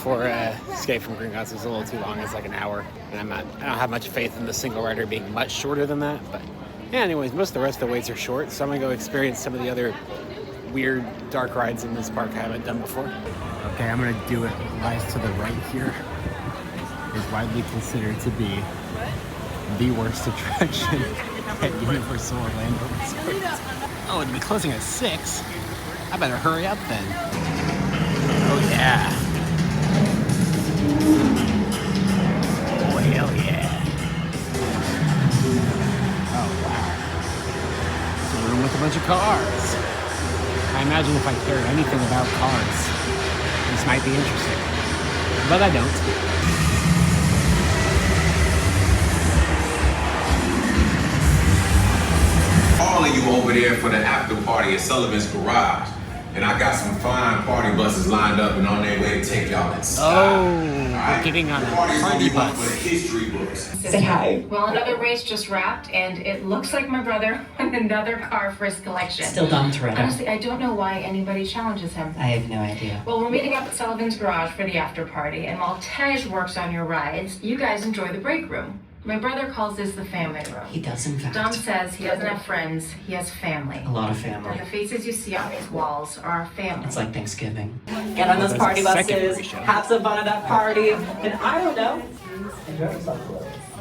For Escape from Gringotts is a little too long. It's like an hour, and I don't have much faith in the single rider being much shorter than that. But yeah, anyways, most of the rest of the waits are short, so I'm gonna go experience some of the other weird dark rides in this park I haven't done before. Okay, I'm gonna do it. Rise to the right here is widely considered to be the worst attraction at Universal Orlando Resort. Oh, it'll be closing at 6. I better hurry up then. Oh yeah. Oh, hell yeah. Oh, wow. It's a room with a bunch of cars. I imagine if I cared anything about cars, this might be interesting. But I don't.
All of you over there for the after party at Sullivan's Garage. And I got some fine party buses lined up and on their way to take y'all inside.
Oh, we're getting on a party bus.
For the history books.
Say hi.
Well, another race just wrapped, and it looks like my brother won another car for his collection.
Still dumb, Toretto.
Honestly, I don't know why anybody challenges him.
I have no idea.
Well, we're meeting up at Sullivan's Garage for the after party, and while Tej works on your rides, you guys enjoy the break room. My brother calls this the family room.
He does, in fact.
Dom says he doesn't have friends, he has family.
A lot of family.
And the faces you see on these walls are our family.
It's like Thanksgiving.
Get on those party buses, have some fun at that party, and I don't know, enjoy yourself.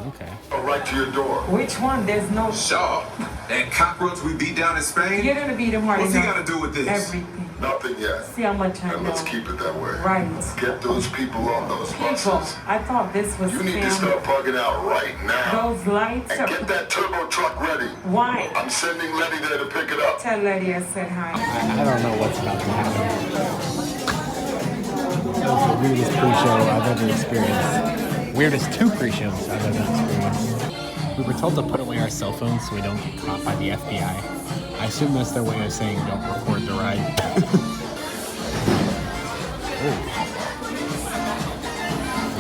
Okay.
Right to your door.
Which one? There's no...
Shaw. And cockroach we beat down in Spain?
You're gonna beat him hard.
What's he got to do with this?
Everything.
Nothing yet.
See how much I know.
And let's keep it that way.
Right.
Get those people on those buses.
I thought this was
You need to start bugging out right now.
Those lights
and get that turbo truck ready.
Why?
I'm sending Letty there to pick it up.
Tell Letty I said hi.
I don't know what's about to happen. That was the weirdest pre-show I've ever experienced. Weirdest 2 pre-shows I've ever experienced. We were told to put away our cell phones so we don't get caught by the FBI. I assume that's their way of saying don't record the ride.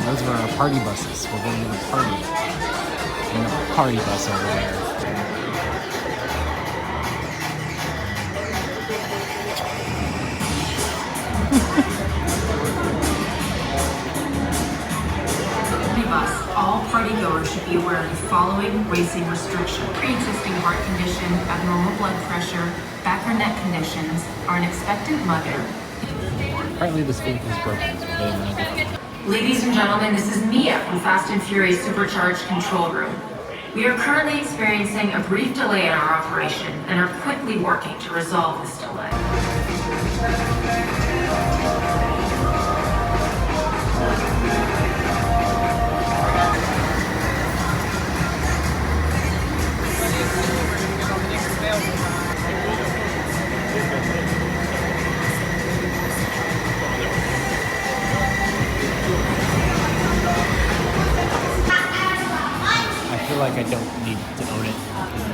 Those were our party buses. We're going to the party. And the party bus over there.
All partygoers should be aware of the following racing restrictions. Pre-existing heart condition, abnormal blood pressure, back or neck conditions are an expectant mother.
Apparently this vehicle is broken, so we're getting a different one.
Ladies and gentlemen, this is Mia from Fast and Furious Supercharged Control Room. We are currently experiencing a brief delay in our operation and are quickly working to resolve this delay.
I feel like I don't need to own it.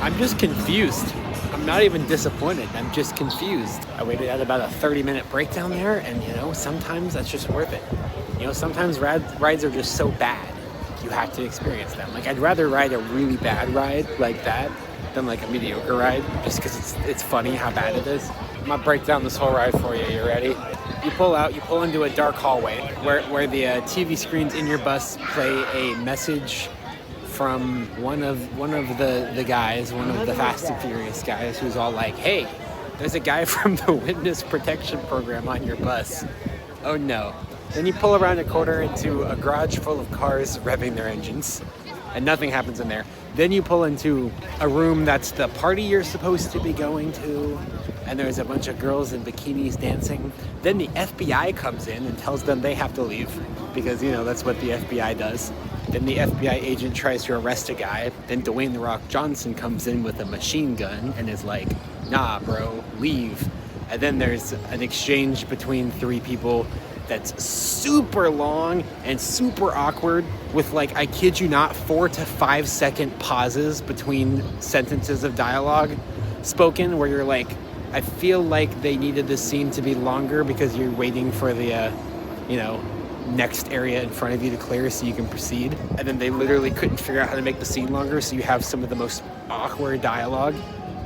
I'm just confused. I'm not even disappointed. I'm just confused. I waited at about a 30-minute break down there, and you know, sometimes that's just worth it. You know, sometimes rides are just so bad, you have to experience them. Like, I'd rather ride a really bad ride like that than like a mediocre ride, just because it's funny how bad it is. I'm gonna break down this whole ride for you. You ready? You pull into a dark hallway where the TV screens in your bus play a message from one of the guys, one of the Fast and Furious guys, who's all like, "Hey, there's a guy from the Witness Protection Program on your bus." Oh no. Then you pull around a corner into a garage full of cars revving their engines, and nothing happens in there. Then you pull into a room that's the party you're supposed to be going to, and there's a bunch of girls in bikinis dancing. Then the FBI comes in and tells them they have to leave, because, you know, that's what the FBI does. Then the FBI agent tries to arrest a guy. Then Dwayne "The Rock" Johnson comes in with a machine gun and is like, "Nah, bro, leave." And then there's an exchange between three people that's super long and super awkward with, like, I kid you not, 4 to 5 second pauses between sentences of dialogue spoken, where you're like, I feel like they needed this scene to be longer because you're waiting for the, you know, next area in front of you to clear so you can proceed. And then they literally couldn't figure out how to make the scene longer, so you have some of the most awkward dialogue.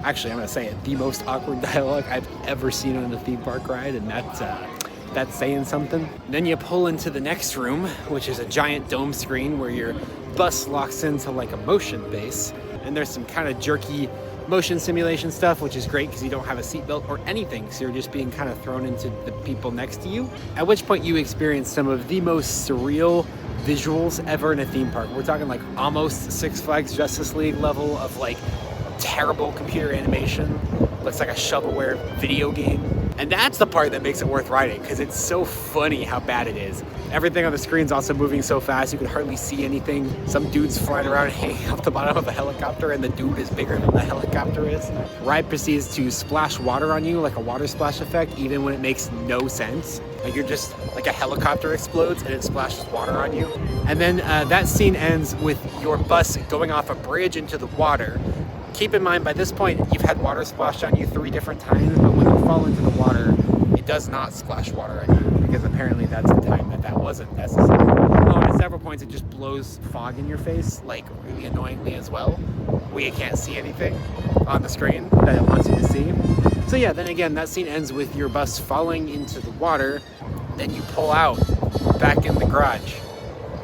Actually, I'm gonna say it, the most awkward dialogue I've ever seen on a theme park ride, and that's saying something. Then you pull into the next room, which is a giant dome screen where your bus locks into like a motion base, and there's some kind of jerky motion simulation stuff, which is great because you don't have a seatbelt or anything, so you're just being kind of thrown into the people next to you. At which point you experience some of the most surreal visuals ever in a theme park. We're talking like almost Six Flags Justice League level of like terrible computer animation. Looks like a shovelware video game. And that's the part that makes it worth riding, because it's so funny how bad it is. Everything on the screen's also moving so fast you can hardly see anything. Some dude's flying around hanging off the bottom of a helicopter, and the dude is bigger than the helicopter is. Ride proceeds to splash water on you, like a water splash effect, even when it makes no sense. Like, you're just, like, a helicopter explodes and it splashes water on you. And then that scene ends with your bus going off a bridge into the water. Keep in mind, by this point, you've had water splashed on you 3 different times, but when you fall into the water, it does not splash water on you, because apparently that's the time that wasn't necessary. Oh, and at several points it just blows fog in your face, like really annoyingly as well, where you can't see anything on the screen that it wants you to see. So yeah, then again, that scene ends with your bus falling into the water, then you pull out back in the garage,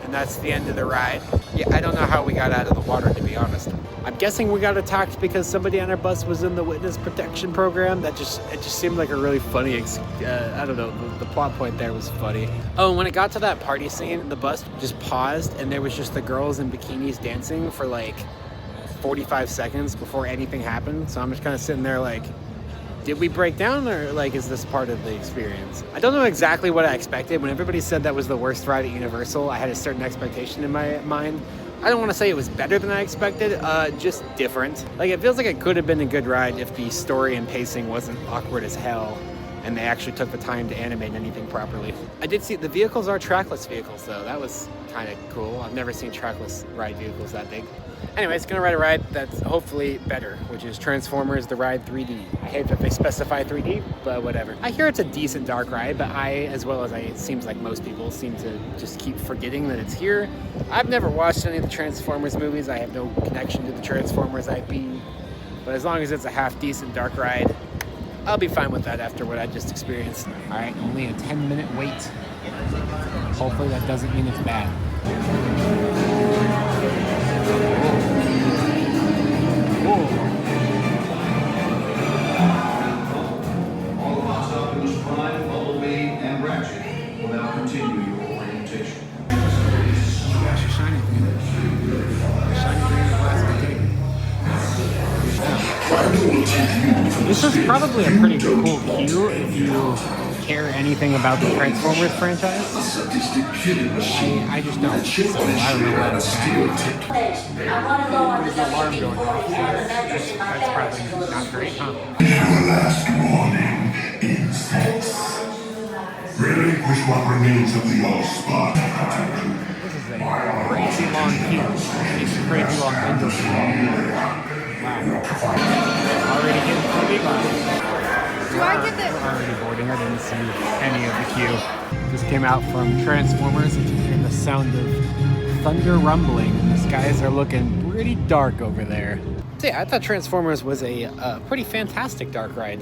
and that's the end of the ride. Yeah, I don't know how we got out of the water, to be honest. I'm guessing we got attacked because somebody on our bus was in the Witness Protection Program. It just seemed like a really funny, I don't know, the plot point there was funny. Oh, and when it got to that party scene, the bus just paused and there was just the girls in bikinis dancing for like 45 seconds before anything happened. So I'm just kind of sitting there like, did we break down, or like, is this part of the experience? I don't know exactly what I expected. When everybody said that was the worst ride at Universal, I had a certain expectation in my mind. I don't want to say it was better than I expected, just different. Like, it feels like it could have been a good ride if the story and pacing wasn't awkward as hell and they actually took the time to animate anything properly. I did see the vehicles are trackless vehicles though. That was kind of cool. I've never seen trackless ride vehicles that big. Anyways, gonna ride a ride that's hopefully better, which is Transformers The Ride 3D. I hate that they specify 3D, but whatever. I hear it's a decent dark ride, but I, as well as it seems like most people, seem to just keep forgetting that it's here. I've never watched any of the Transformers movies. I have no connection to the Transformers IP, but as long as it's a half-decent dark ride, I'll be fine with that after what I just experienced. All right, only a 10-minute wait. Hopefully that doesn't mean it's bad.
All of us Optimus Prime, Bumblebee, and Ratchet will now continue your orientation.
Gosh, you're shiny green. Shiny green plastic tape. This is probably a pretty cool cue if you care anything about the Transformers franchise. I just don't. So I don't know what it's There's an alarm going off. That's probably not great, huh?
Your last warning, insects. Relinquish what remains of the Allspot.
This is a crazy long queue. It's a crazy long window. Wow. Already getting pretty big.
Do I get the...
We're already boarding. I didn't see any of the queue. Just came out from Transformers, and you hear the sound of thunder rumbling, and the skies are looking pretty dark over there. So yeah, I thought Transformers was a pretty fantastic dark ride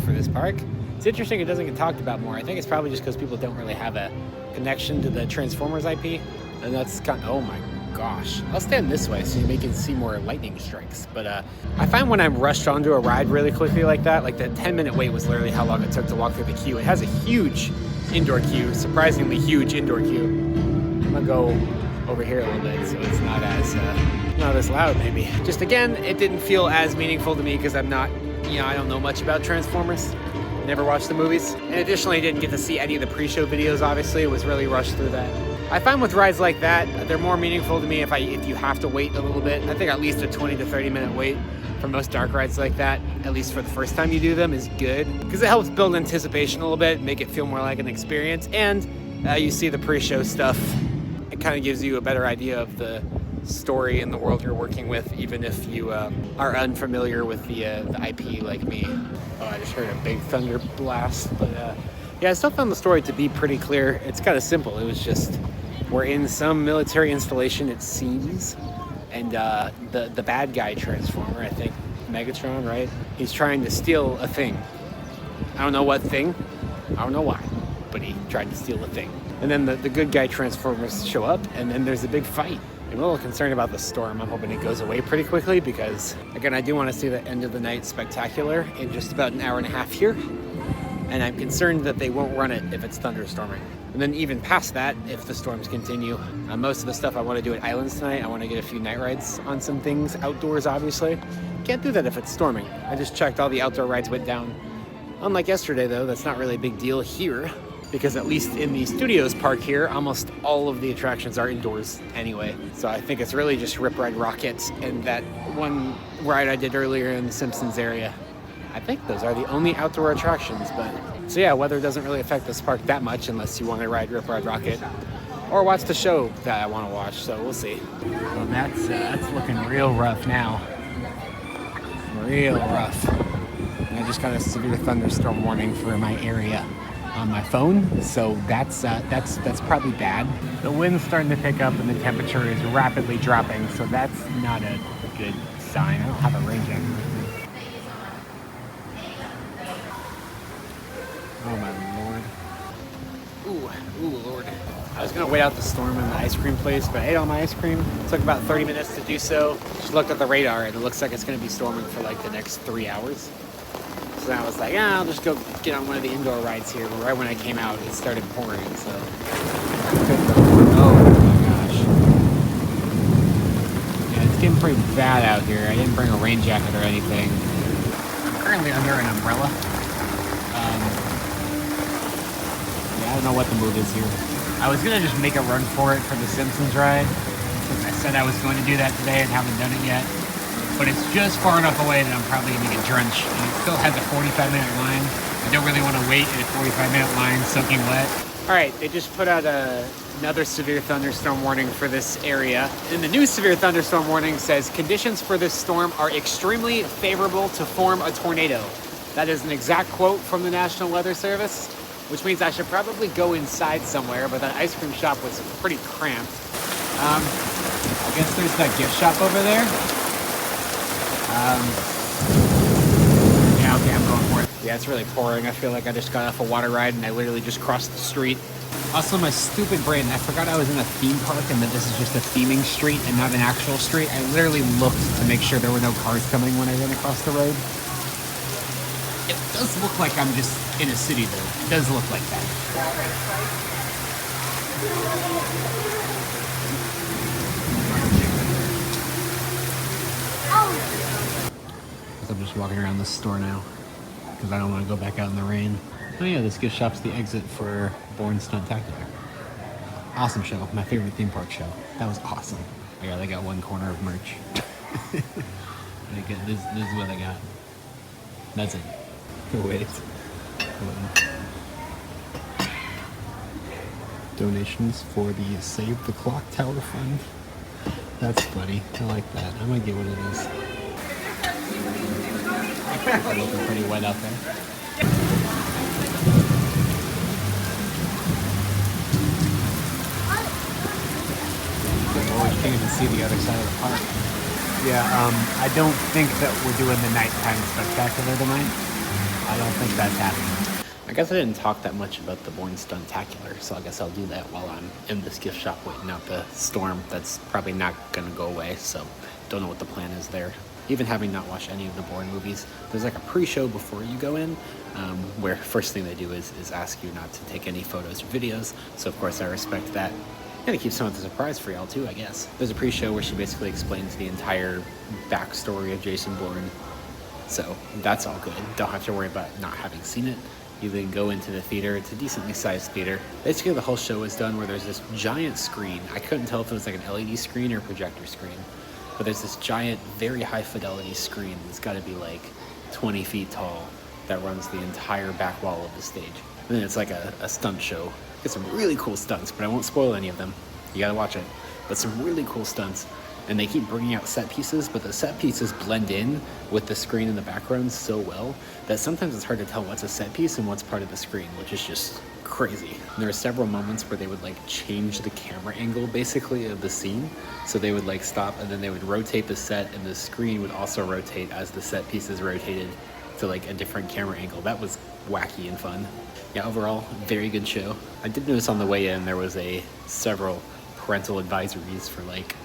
for this park. It's interesting it doesn't get talked about more. I think it's probably just because people don't really have a connection to the Transformers IP, and that's kind of, oh my gosh. I'll stand this way so you can see more lightning strikes. But I find when I'm rushed onto a ride really quickly like that, like the 10-minute wait was literally how long it took to walk through the queue. It has a huge indoor queue, surprisingly huge indoor queue. I'm gonna go over here a little bit so it's not as loud maybe. Just again, it didn't feel as meaningful to me because I'm not, I don't know much about Transformers. Never watched the movies. And additionally, I didn't get to see any of the pre-show videos, obviously. It was really rushed through that. I find with rides like that, they're more meaningful to me if you have to wait a little bit. I think at least a 20 to 30 minute wait for most dark rides like that, at least for the first time you do them, is good. Because it helps build anticipation a little bit, make it feel more like an experience. And you see the pre-show stuff. It kind of gives you a better idea of the story and the world you're working with, even if you are unfamiliar with the IP like me. Oh, I just heard a big thunder blast. But yeah, I still found the story to be pretty clear. It's kind of simple. It was just, we're in some military installation, it seems, and the bad guy Transformer, I think, Megatron, right? He's trying to steal a thing. I don't know what thing. I don't know why, but he tried to steal a thing. And then the good guy Transformers show up, and then there's a big fight. I'm a little concerned about the storm. I'm hoping it goes away pretty quickly because, again, I do want to see the end of the night spectacular in just about an hour and a half here. And I'm concerned that they won't run it if it's thunderstorming. And then even past that, if the storms continue. Most of the stuff I want to do at Islands tonight, I want to get a few night rides on some things outdoors, obviously. Can't do that if it's storming. I just checked all the outdoor rides went down. Unlike yesterday, though, that's not really a big deal here, because at least in the studios park here, almost all of the attractions are indoors anyway. So I think it's really just Rip Ride Rockit and that one ride I did earlier in the Simpsons area. I think those are the only outdoor attractions, but so yeah, weather doesn't really affect this park that much unless you want to ride Rip Ride Rockit or watch the show that I want to watch, so we'll see. Well, that's looking real rough now. Real rough. And I just got a severe thunderstorm warning for my area on my phone, so that's probably bad. The wind's starting to pick up and the temperature is rapidly dropping, so that's not a good sign. I don't have a rain jacket with me. Oh my lord. Ooh, lord. I was gonna wait out the storm in the ice cream place, but I ate all my ice cream. It took about 30 minutes to do so. Just looked at the radar and it looks like it's gonna be storming for like the next 3 hours. So I was like, I'll just go get on one of the indoor rides here. But right when I came out, it started pouring, so. Oh my gosh. Yeah, it's getting pretty bad out here. I didn't bring a rain jacket or anything. I'm currently under an umbrella. Yeah, I don't know what the move is here. I was gonna just make a run for it for the Simpsons ride, since I said I was going to do that today and haven't done it yet. But it's just far enough away that I'm probably going to get drenched. And it still has a 45-minute line. I don't really want to wait in a 45-minute line soaking wet. All right, they just put out a Another severe thunderstorm warning for this area. And the new severe thunderstorm warning says conditions for this storm are extremely favorable to form a tornado. That is an exact quote from the National Weather Service, which means I should probably go inside somewhere, but that ice cream shop was pretty cramped. I guess there's that gift shop over there. Yeah, okay, I'm going for it. Yeah, it's really pouring. I feel like I just got off a water ride and I literally just crossed the street. Also, my stupid brain, I forgot I was in a theme park and that this is just a theming street and not an actual street. I literally looked to make sure there were no cars coming when I ran across the road. It does look like I'm just in a city though. It does look like that. So I'm just walking around the store now because I don't want to go back out in the rain. Oh yeah, this gift shop's the exit for Born Stuntacular. Awesome show, my favorite theme park show. That was awesome. Yeah, they got one corner of merch. This is what I got. That's it. Wait. Donations for the Save the Clock Tower Fund. That's funny. I like that. I might get one of these. It's looking pretty wet out there. You can't even see the other side of the park. Yeah, I don't think that we're doing the nighttime spectacular tonight. I don't think that's happening.
I guess I didn't talk that much about the Born Stuntacular, so I guess I'll do that while I'm in this gift shop waiting out the storm that's probably not going to go away, so don't know what the plan is there. Even having not watched any of the Bourne movies, there's like a pre-show before you go in, where first thing they do is ask you not to take any photos or videos, so of course I respect that. Gotta keep some of the surprise for y'all too, I guess. There's a pre-show where she basically explains the entire backstory of Jason Bourne, so that's all good. Don't have to worry about not having seen it. You then go into the theater. It's a decently sized theater. Basically the whole show is done where there's this giant screen. I couldn't tell if it was like an LED screen or a projector screen, but there's this giant, very high fidelity screen that's gotta be like 20 feet tall that runs the entire back wall of the stage. And then it's like a stunt show. Get some really cool stunts, but I won't spoil any of them. You gotta watch it. But some really cool stunts. And they keep bringing out set pieces, but the set pieces blend in with the screen in the background so well that sometimes it's hard to tell what's a set piece and what's part of the screen, which is just crazy. And there are several moments where they would like change the camera angle basically of the scene. So they would like stop and then they would rotate the set and the screen would also rotate as the set pieces rotated to like a different camera angle. That was wacky and fun. Yeah, overall, very good show. I did notice on the way in there was several parental advisories for like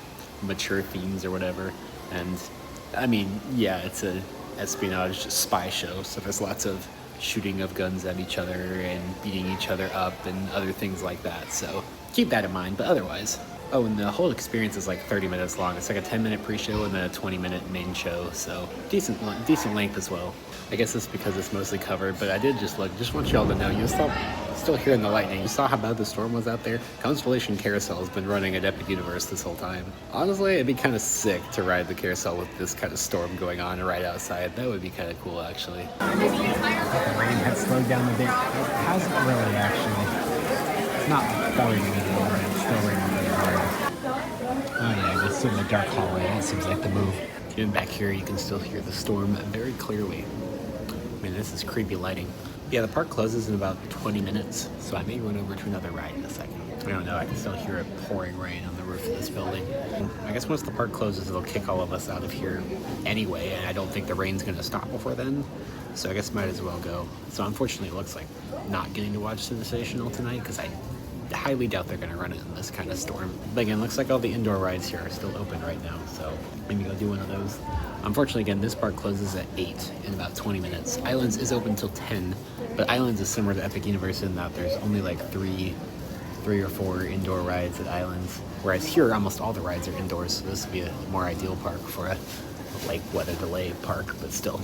mature themes or whatever, and I mean, yeah, it's a espionage spy show, so there's lots of shooting of guns at each other and beating each other up and other things like that, so keep that in mind. But otherwise, oh, and the whole experience is like 30 minutes long. It's like a 10-minute pre-show and then a 20-minute main show, so decent length as well. I guess it's because it's mostly covered, but I did just want y'all to know, you're still hearing the lightning. You saw how bad the storm was out there? Constellation Carousel has been running at Epic Universe this whole time. Honestly, it'd be kind of sick to ride the carousel with this kind of storm going on right outside. That would be kind of cool, actually.
The rain had slowed down a bit. It hasn't really, actually. It's not pouring anymore, it's still raining really hard. Oh yeah, it's in the dark hallway. That seems like the move.
Even back here, you can still hear the storm very clearly. Man, this is creepy lighting. Yeah, the park closes in about 20 minutes, so I may run over to another ride in a second. I don't know, I can still hear it pouring rain on the roof of this building. I guess once the park closes, it'll kick all of us out of here anyway, and I don't think the rain's gonna stop before then, so I guess might as well go. So unfortunately, it looks like not getting to watch Sensational tonight, because I highly doubt they're gonna run it in this kind of storm. But again, looks like all the indoor rides here are still open right now, so maybe go do one of those. Unfortunately, again, this park closes at 8 in about 20 minutes. Islands is open till 10, but Islands is similar to Epic Universe in that there's only like three or four indoor rides at Islands, whereas here almost all the rides are indoors, so this would be a more ideal park for a like weather delay park, but still.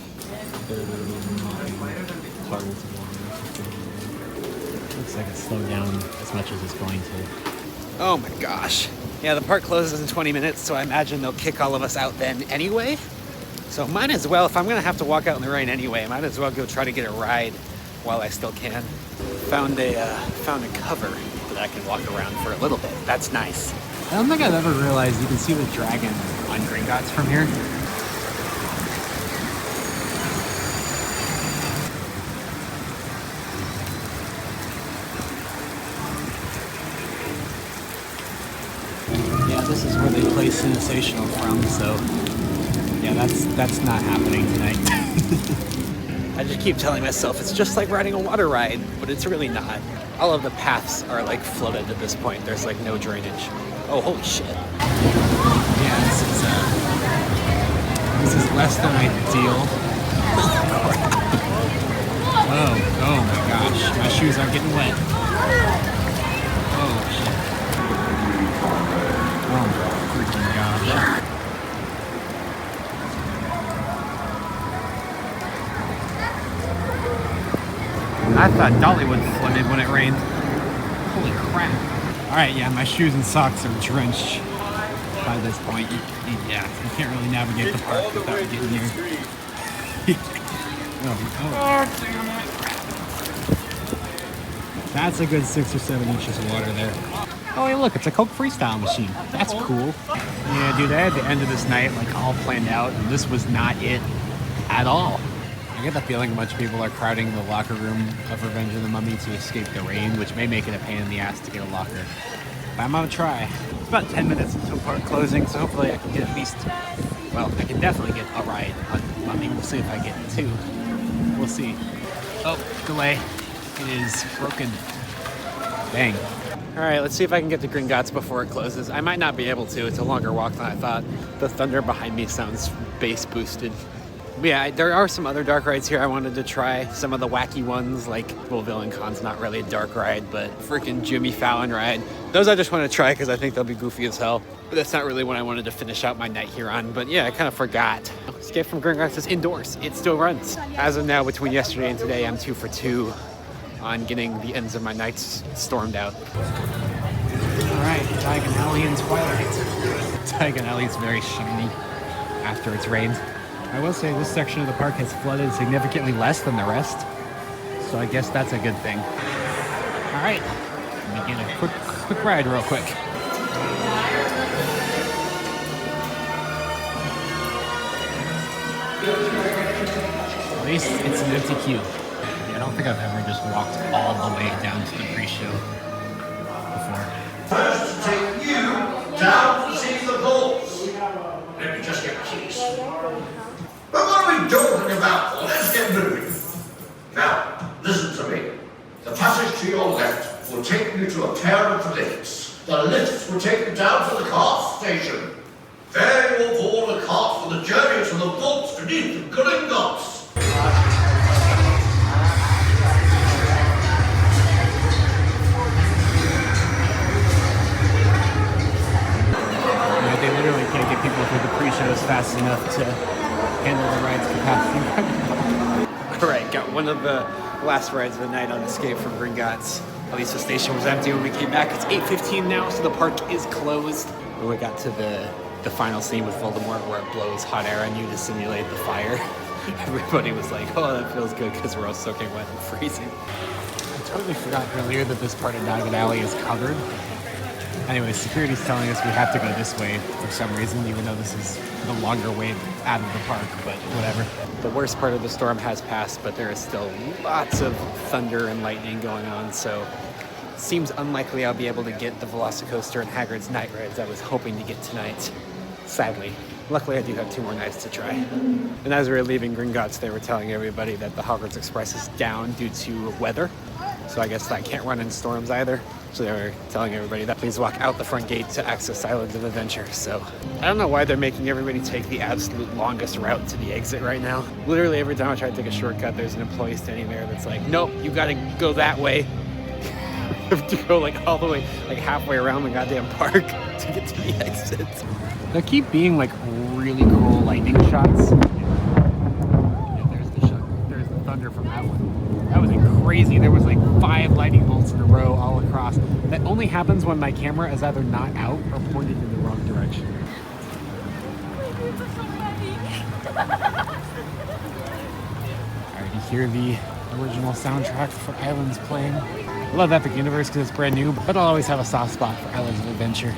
Looks like it slowed down as much as it's going to.
Oh my gosh. Yeah, the park closes in 20 minutes, so I imagine they'll kick all of us out then anyway. So might as well, if I'm gonna have to walk out in the rain anyway, might as well go try to get a ride while I still can. Found a cover that I can walk around for a little bit. That's nice.
I don't think I've ever realized you can see the dragon on Gringotts from here. Yeah, this is where they play Sensational from, so yeah, that's not happening tonight.
I just keep telling myself it's just like riding a water ride, but it's really not. All of the paths are like flooded at this point. There's like no drainage. Oh, holy shit.
Yeah, this is less than ideal. Oh my gosh, my shoes are getting wet. Oh shit. Oh my freaking gosh. I thought Dollywood flooded when it rained. Holy crap. Alright, yeah, my shoes and socks are drenched by this point. Yeah, you can't really navigate the park without getting here. Oh, that's a good 6 or 7 inches of water there. Oh, hey, look, it's a Coke Freestyle machine. That's cool. Yeah, dude, I had the end of this night like all planned out, and this was not it at all. I get the feeling a bunch of people are crowding the locker room of Revenge of the Mummy to escape the rain, which may make it a pain in the ass to get a locker. But I'm gonna try. It's about 10 minutes until park closing, so hopefully I can get at least, well, I can definitely get a ride on Mummy. We'll see if I get 2. We'll see. Oh, delay. It is broken. Dang. All right, let's see if I can get to Gringotts before it closes. I might not be able to. It's a longer walk than I thought. The thunder behind me sounds bass boosted. But yeah, there are some other dark rides here I wanted to try. Some of the wacky ones, like, well, Villain Con's not really a dark ride, but freaking Jimmy Fallon ride. Those I just want to try because I think they'll be goofy as hell. But that's not really what I wanted to finish out my night here on. But yeah, I kind of forgot. Escape from Gringotts is indoors. It still runs. As of now, between yesterday and today, I'm 2 for 2 on getting the ends of my nights stormed out. All right, Diagon Alley and Twilight. Diagon Alley is very shiny after it's rained. I will say this section of the park has flooded significantly less than the rest, so I guess that's a good thing. All right, let me get a quick ride real quick. At least it's an empty queue. Yeah, I don't think I've ever just walked all the way down to the pre-show before.
First, take you down to see the vaults. Let me just get keys. But what are we talking about? Let's get moving. Now, listen to me. The passage to your left will take you to a pair of lifts. The lifts will take you down to the cart station. There you will board a cart for the journey to the vaults beneath the Gringotts.
They literally can't get people through the pre-shows fast enough to handle the ride's capacity.
All right, got one of the last rides of the night on Escape from Gringotts. At least the station was empty when we came back. It's 8:15 now, so the park is closed. When we got to the final scene with Voldemort where it blows hot air on you to simulate the fire, everybody was like, oh, that feels good because we're all soaking wet and freezing.
I totally forgot earlier that this part of Diagon Alley is covered. Anyway, security's telling us we have to go this way for some reason, even though this is the longer way out of the park, but whatever.
The worst part of the storm has passed, but there is still lots of thunder and lightning going on, so it seems unlikely I'll be able to get the Velocicoaster and Hagrid's night rides I was hoping to get tonight, sadly. Luckily, I do have 2 more nights to try. And as we were leaving Gringotts, they were telling everybody that the Hogwarts Express is down due to weather, so I guess that can't run in storms either. So they were telling everybody that please walk out the front gate to access Islands of Adventure. So I don't know why they're making everybody take the absolute longest route to the exit right now. Literally every time I try to take a shortcut, there's an employee standing there that's like, nope, you gotta go that way. You have to go like all the way, like halfway around the goddamn park to get to the exit.
There keep being like really cool lightning shots. Yeah, there's the thunder from that one. That was crazy. There was like 5 lightning bolts in a row all across. That only happens when my camera is either not out or pointed in the wrong direction. Alright, you hear the original soundtrack for Islands playing. I love Epic Universe because it's brand new, but I'll always have a soft spot for Islands of Adventure.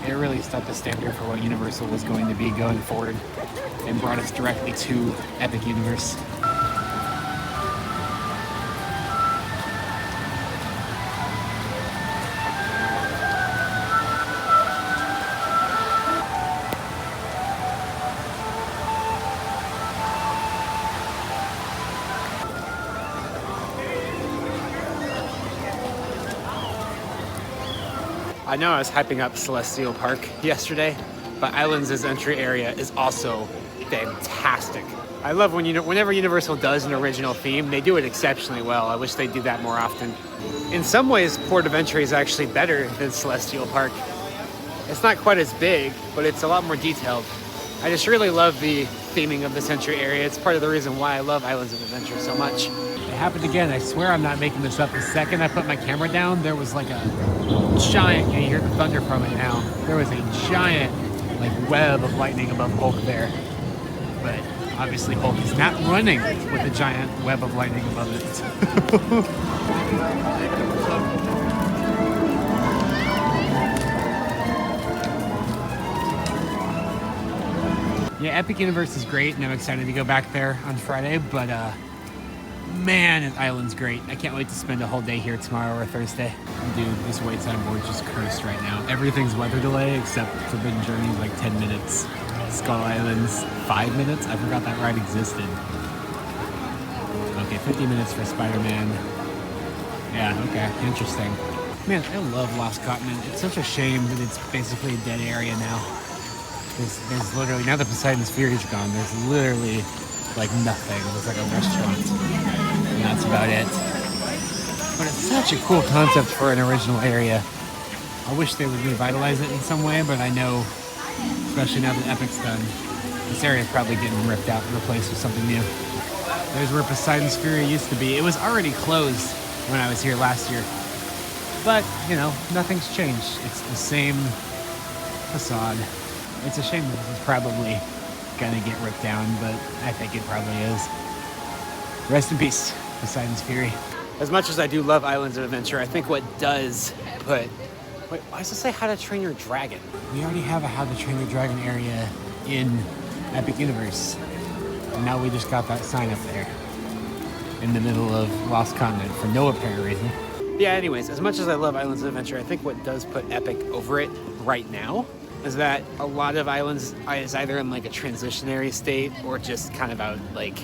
It really set the standard for what Universal was going to be going forward and brought us directly to Epic Universe. I know I was hyping up Celestial Park yesterday, but Islands' entry area is also fantastic. I love whenever Universal does an original theme, they do it exceptionally well. I wish they'd do that more often. In some ways, Port of Entry is actually better than Celestial Park. It's not quite as big, but it's a lot more detailed. I just really love the theming of this entry area. It's part of the reason why I love Islands of Adventure so much. It happened again. I swear I'm not making this up. The second I put my camera down, there was like a giant, you hear the thunder from it now. There was a giant like web of lightning above Hulk there. But obviously Hulk is not running with a giant web of lightning above it. Yeah, Epic Universe is great, and I'm excited to go back there on Friday, but man, Island's great. I can't wait to spend a whole day here tomorrow or Thursday. Dude, this wait time board just cursed right now. Everything's weather delay except Forbidden Journey, like 10 minutes. Skull Island's 5 minutes? I forgot that ride existed. Okay, 50 minutes for Spider-Man. Yeah, okay, interesting. Man, I love Lost Continent. It's such a shame that it's basically a dead area now. There's literally, now that Poseidon's Fury is gone, there's literally like nothing. There's like a restaurant, and that's about it. But it's such a cool concept for an original area. I wish they would revitalize it in some way, but I know, especially now that Epic's done, this area is probably getting ripped out and replaced with something new. There's where Poseidon's Fury used to be. It was already closed when I was here last year. But, you know, nothing's changed. It's the same facade. It's a shame that this is probably gonna get ripped down, but I think it probably is. Rest in peace, Poseidon's Fury. As much as I do love Islands of Adventure, I think what does put... Wait, why does it say How to Train Your Dragon? We already have a How to Train Your Dragon area in Epic Universe. And now we just got that sign up there in the middle of Lost Continent for no apparent reason. Yeah, anyways, as much as I love Islands of Adventure, I think what does put Epic over it right now is that a lot of Islands is either in like a transitionary state or just kind of out, like,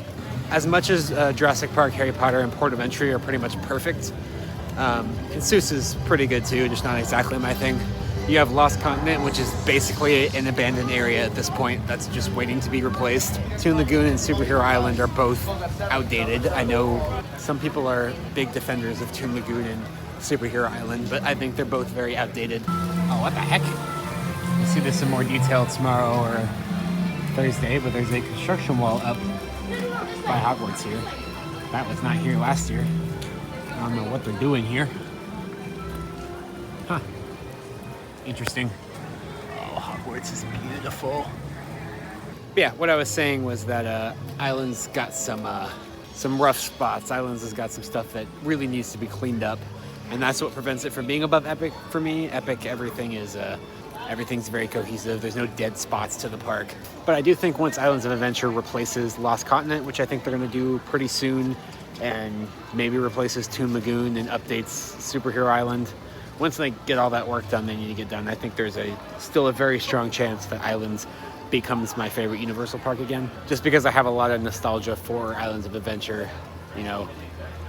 as much as Jurassic Park, Harry Potter, and Port of Entry are pretty much perfect, and Seuss is pretty good too, just not exactly my thing. You have Lost Continent, which is basically an abandoned area at this point that's just waiting to be replaced. Toon Lagoon and Superhero Island are both outdated. I know some people are big defenders of Toon Lagoon and Superhero Island, but I think they're both very outdated. Oh, what the heck? We'll see this in more detail tomorrow or Thursday, but there's a construction wall up by Hogwarts here. That was not here last year. I don't know what they're doing here. Huh. Interesting. Oh, Hogwarts is beautiful. But yeah, what I was saying was that Islands got some rough spots. Islands has got some stuff that really needs to be cleaned up, and that's what prevents it from being above Epic for me. Epic, everything's very cohesive. There's no dead spots to the park. But I do think once Islands of Adventure replaces Lost Continent, which I think they're going to do pretty soon, and maybe replaces Toon Lagoon and updates Superhero Island, once they get all that work done, they need to get done. I think there's still a very strong chance that Islands becomes my favorite Universal park again, just because I have a lot of nostalgia for Islands of Adventure. You know,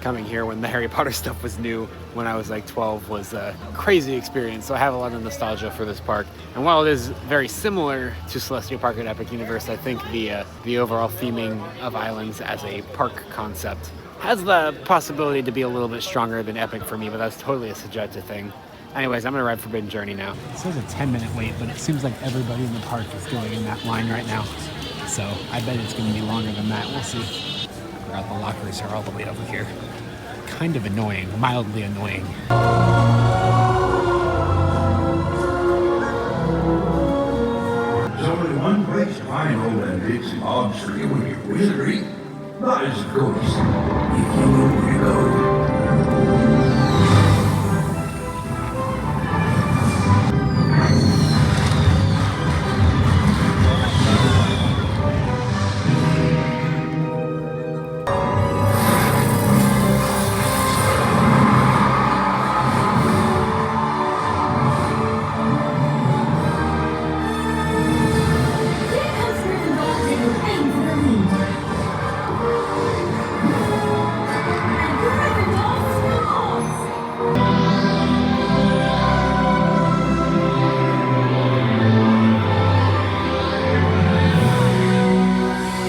coming here when the Harry Potter stuff was new when I was like 12 was a crazy experience. So I have a lot of nostalgia for this park. And while it is very similar to Celestial Park at Epic Universe, I think the overall theming of Islands as a park concept has the possibility to be a little bit stronger than Epic for me, but that's totally a subjective thing. Anyways, I'm gonna ride Forbidden Journey now. It says a 10-minute wait, but it seems like everybody in the park is going in that line right now. So I bet it's gonna be longer than that. We'll see. The lockers are all the way over here. Kind of annoying, mildly annoying.
There's only one place to find old and Dixie Bob's tree when you really That is good. If you reload.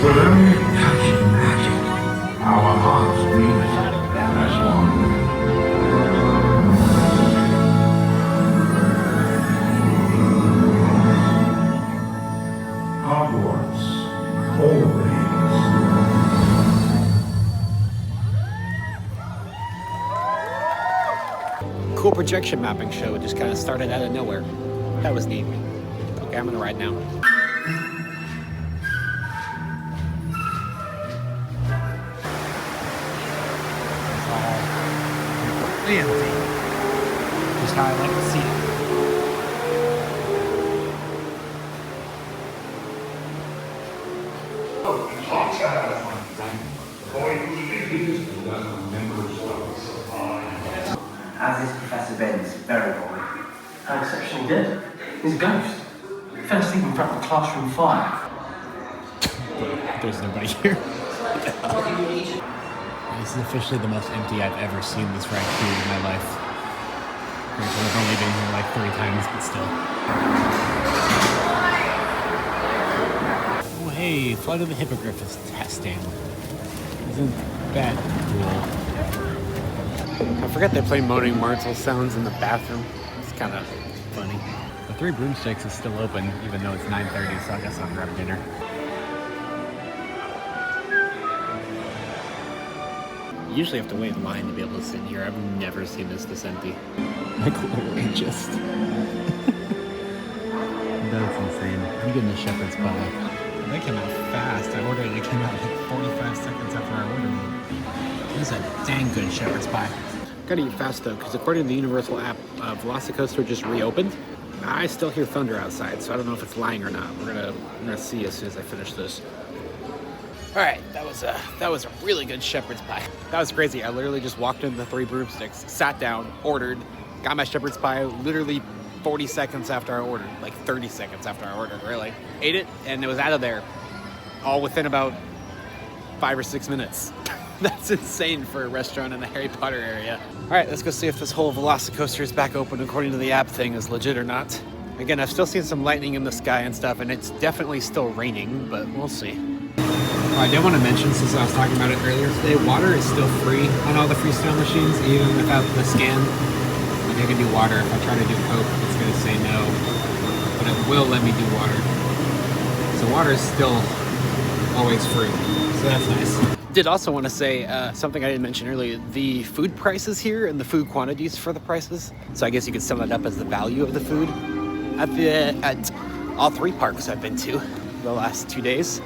Very touching magic. Our hearts beat as one. Hogwarts, always.
Cool projection mapping show just kind of started out of nowhere. That was neat. Okay, I'm gonna ride now.
Empty. Just how I like to see it.
As is Professor Ben's very boring. How exceptionally dead? He's a ghost. Fell asleep in front of the classroom fire.
There's nobody here. This is officially the most empty I've ever seen this ride through in my life. Granted, I've only been here like 3 times, but still. Oh, hey, Flight of the Hippogriff is testing. Isn't that cool?
I forgot they play moaning Martel sounds in the bathroom. It's kind of funny.
The Three Broomsticks is still open, even though it's 9:30, so I guess I'll grab dinner.
You usually have to wait in line to be able to sit here. I've never seen this empty.
Like literally just. That's insane. I'm getting a shepherd's pie. They came out fast. I ordered it. It came out like 45 seconds after I ordered it. This is a dang good shepherd's pie.
Gotta eat fast though, because according to the Universal app, Velocicoaster just reopened. I still hear thunder outside, so I don't know if it's lying or not. We're gonna see as soon as I finish this. All right, that was a really good shepherd's pie. That was crazy. I literally just walked into the Three Broomsticks, sat down, ordered, got my shepherd's pie literally 40 seconds after I ordered, like 30 seconds after I ordered, really. Ate it, and it was out of there, all within about 5 or 6 minutes. That's insane for a restaurant in the Harry Potter area. All right, let's go see if this whole Velocicoaster is back open according to the app thing is legit or not. Again, I've still seen some lightning in the sky and stuff, and it's definitely still raining, but we'll see.
I did want to mention, since I was talking about it earlier today, water is still free on all the freestyle machines, even without the scan. Like I can do water. If I try to do Coke, it's going to say no, but it will let me do water. So water is still always free, so that's nice.
Did also want to say something I didn't mention earlier, the food prices here and the food quantities for the prices. So I guess you could sum that up as the value of the food at all 3 parks I've been to the last 2 days.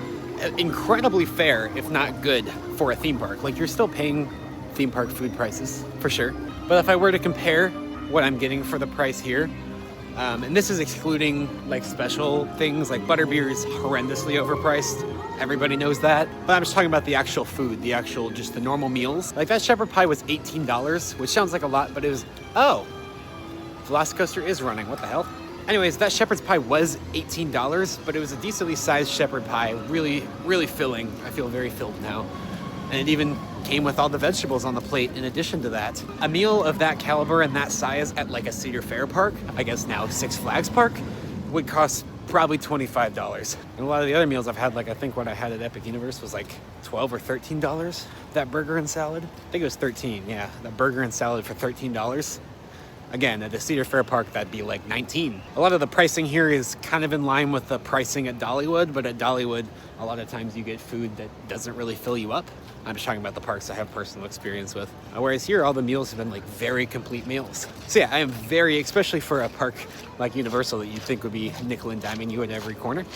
Incredibly fair, if not good, for a theme park. Like, you're still paying theme park food prices, for sure. But if I were to compare what I'm getting for the price here, and this is excluding like special things, like butterbeer is horrendously overpriced. Everybody knows that. But I'm just talking about the actual food, just the normal meals. Like that shepherd pie was $18, which sounds like a lot, but it was, oh, Velocicoaster is running, what the hell? Anyways, that shepherd's pie was $18, but it was a decently sized shepherd pie, really, really filling. I feel very filled now. And it even came with all the vegetables on the plate in addition to that. A meal of that caliber and that size at like a Cedar Fair park, I guess now Six Flags park, would cost probably $25. And a lot of the other meals I've had, like I think what I had at Epic Universe was like $12 or $13. That burger and salad, I think it was 13, yeah. That burger and salad for $13. Again, at the Cedar Fair park, that'd be like 19. A lot of the pricing here is kind of in line with the pricing at Dollywood, but at Dollywood, a lot of times you get food that doesn't really fill you up. I'm just talking about the parks I have personal experience with. Whereas here, all the meals have been like very complete meals. So yeah, I am very, especially for a park like Universal that you'd think would be nickel and diming you at every corner,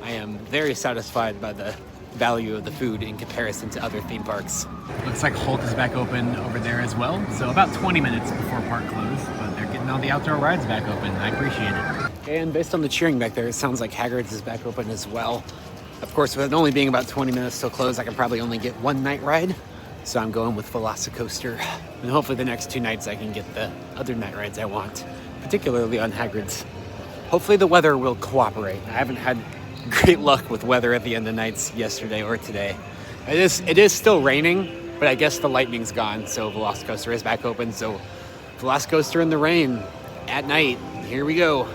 I am very satisfied by the
value of the food in comparison to other theme parks. Looks like Hulk is back open over there as well. So about 20 minutes before park close, but they're getting all the outdoor rides back open. I appreciate it. And based on the cheering back there, it sounds like Hagrid's is back open as well. Of course, with it only being about 20 minutes till close, I can probably only get one night ride. So I'm going with Velocicoaster. And hopefully the next 2 nights I can get the other night rides I want, particularly on Hagrid's. Hopefully the weather will cooperate. I haven't had great luck with weather at the end of nights yesterday or today. It is still raining, but I guess the lightning's gone, so Velocicoaster is back open. So Velocicoaster in the rain at night. Here we go.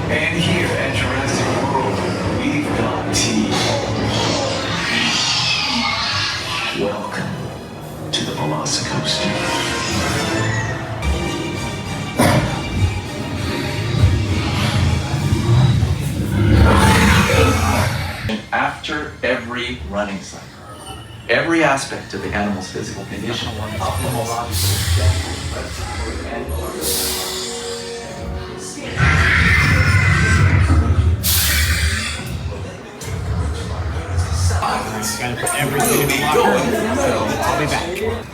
And here at Jurassic World, we've got tea. Welcome to the Velocicoaster. After every running cycle, every aspect of the animal's physical condition,
Gotta put everything in the locker, so I'll be back.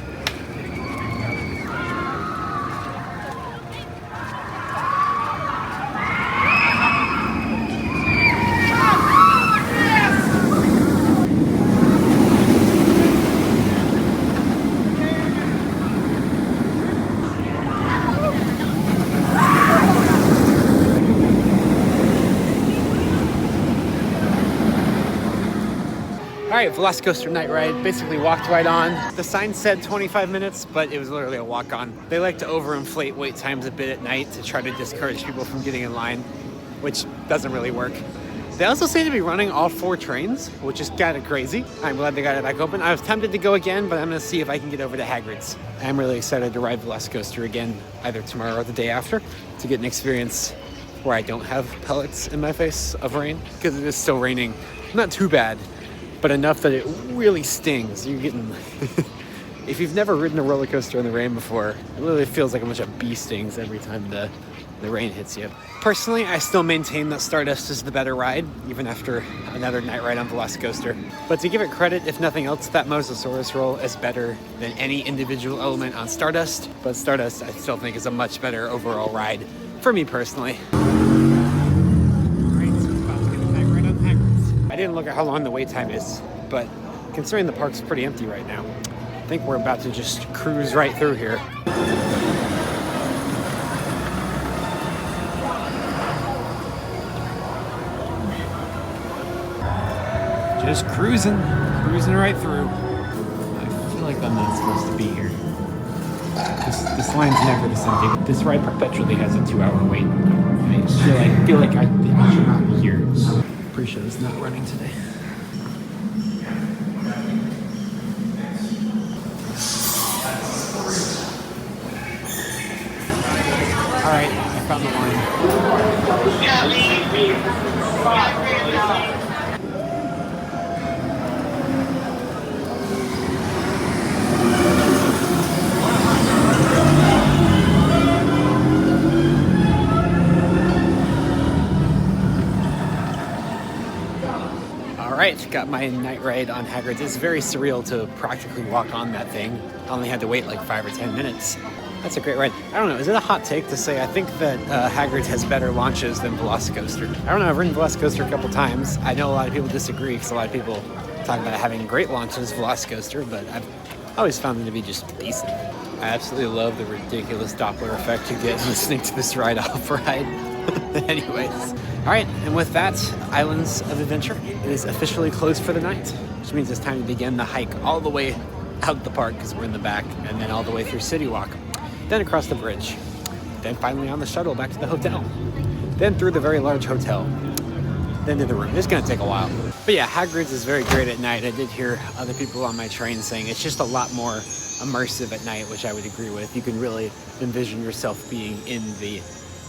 All right, Velocicoaster night ride, basically walked right on. The sign said 25 minutes, but it was literally a walk on. They like to overinflate wait times a bit at night to try to discourage people from getting in line, which doesn't really work. They also seem to be running all 4 trains, which is kind of crazy. I'm glad they got it back open. I was tempted to go again, but I'm gonna see if I can get over to Hagrid's. I'm really excited to ride Velocicoaster again, either tomorrow or the day after, to get an experience where I don't have pellets in my face of rain, because it is still raining. Not too bad, but enough that it really stings. You're getting, if you've never ridden a roller coaster in the rain before, it literally feels like a bunch of bee stings every time the rain hits you. Personally, I still maintain that Stardust is the better ride, even after another night ride on Velocicoaster. But to give it credit, if nothing else, that Mosasaurus roll is better than any individual element on Stardust. But Stardust, I still think, is a much better overall ride, for me personally. I didn't look at how long the wait time is, but considering the park's pretty empty right now, I think we're about to just cruise right through here. Just cruising right through. I feel like I'm not supposed to be here. This line's never this empty. This ride perpetually has a 2-hour wait. I feel like I should not be here. Pretty sure it's not running today. All right, I found the line. Alright, got my night ride on Hagrid's. It's very surreal to practically walk on that thing. I only had to wait like 5 or 10 minutes. That's a great ride. I don't know, is it a hot take to say I think that Hagrid's has better launches than Velocicoaster? I don't know, I've ridden Velocicoaster a couple times. I know a lot of people disagree because a lot of people talk about having great launches Velocicoaster, but I've always found them to be just decent. I absolutely love the ridiculous Doppler effect you get listening to this ride off-ride. Anyways. Alright, and with that, Islands of Adventure is officially closed for the night, which means it's time to begin the hike all the way out the park because we're in the back, and then all the way through Citywalk, then across the bridge, then finally on the shuttle back to the hotel, then through the very large hotel, then to the room. It's going to take a while. But yeah, Hagrid's is very great at night. I did hear other people on my train saying it's just a lot more immersive at night, which I would agree with. You can really envision yourself being in the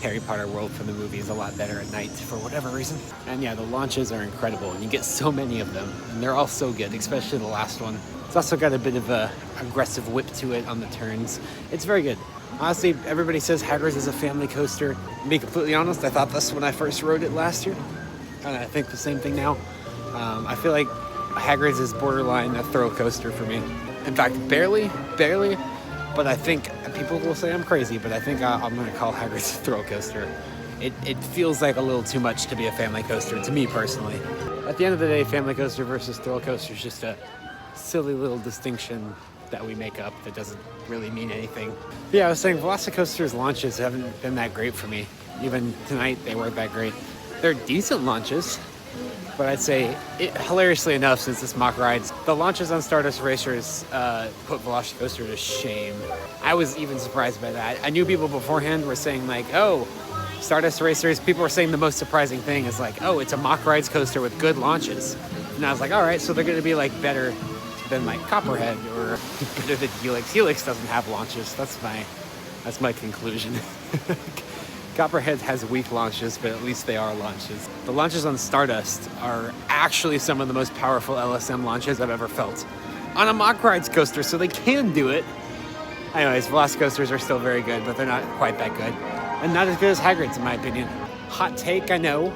Harry Potter world from the movie is a lot better at night for whatever reason. And yeah, the launches are incredible, and you get so many of them, and they're all so good, especially the last one. It's also got a bit of a aggressive whip to it on the turns. It's very good. Honestly, everybody says Hagrid's is a family coaster. To be completely honest, I thought this when I first rode it last year, and I think the same thing now. I feel like Hagrid's is borderline a thrill coaster for me. In fact, barely, but I think people will say I'm crazy, but I think I'm going to call Hagrid's a thrill coaster. It feels like a little too much to be a family coaster, to me personally. At the end of the day, family coaster versus thrill coaster is just a silly little distinction that we make up that doesn't really mean anything. But yeah, I was saying Velocicoaster's launches haven't been that great for me. Even tonight, they weren't that great. They're decent launches, but I'd say, hilariously enough, since it's mock rides, the launches on Stardust Racers put Velocicoaster to shame. I was even surprised by that. I knew people beforehand were saying like, oh, Stardust Racers, people were saying the most surprising thing is like, oh, it's a mock rides coaster with good launches. And I was like, all right, so they're gonna be like better than like Copperhead or better than Helix. Helix doesn't have launches. That's my conclusion. Copperhead has weak launches, but at least they are launches. The launches on Stardust are actually some of the most powerful LSM launches I've ever felt on a mock rides coaster, so they can do it. Anyways, Velocicoasters are still very good, but they're not quite that good. And not as good as Hagrid's, in my opinion. Hot take, I know,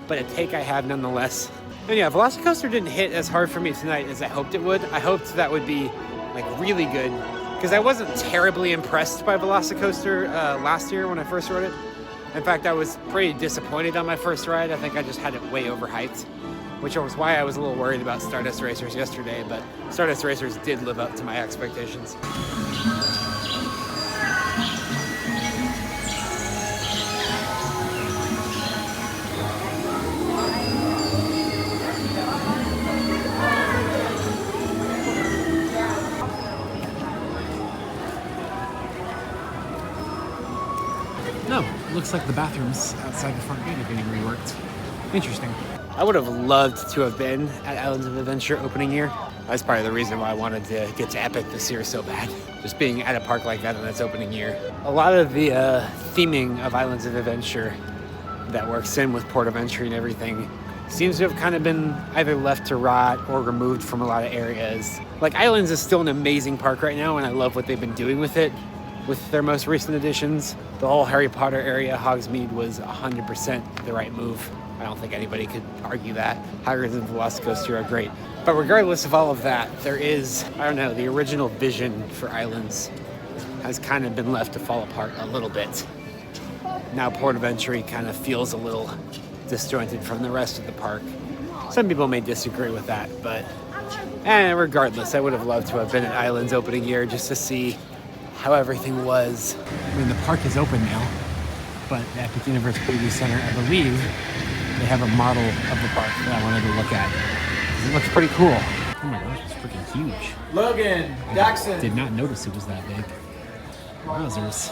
but a take I have nonetheless. And yeah, Velocicoaster didn't hit as hard for me tonight as I hoped it would. I hoped that would be like really good, because I wasn't terribly impressed by Velocicoaster last year when I first rode it. In fact, I was pretty disappointed on my first ride. I think I just had it way overhyped, which was why I was a little worried about Stardust Racers yesterday, but Stardust Racers did live up to my expectations. No, looks like the bathrooms outside the front gate are getting reworked. Interesting. I would have loved to have been at Islands of Adventure opening year. That's part of the reason why I wanted to get to Epic this year so bad. Just being at a park like that on its opening year. A lot of the theming of Islands of Adventure that works in with Port of Entry and everything seems to have kind of been either left to rot or removed from a lot of areas. Like, Islands is still an amazing park right now, and I love what they've been doing with it. With their most recent additions, the whole Harry Potter area, Hogsmeade, was 100% the right move. I don't think anybody could argue that. Hagrid's and Velocicoaster are great. But regardless of all of that, there is, I don't know, the original vision for Islands has kind of been left to fall apart a little bit. Now Port of Entry kind of feels a little disjointed from the rest of the park. Some people may disagree with that, but regardless, I would have loved to have been at Islands opening year just to see how everything was. I mean, the park is open now, but the Epic Universe Preview Center, I believe, they have a model of the park that I wanted to look at. It looks pretty cool. Oh my gosh, it's freaking huge.
Logan, Jackson.
Did not notice it was that big. Wowzers.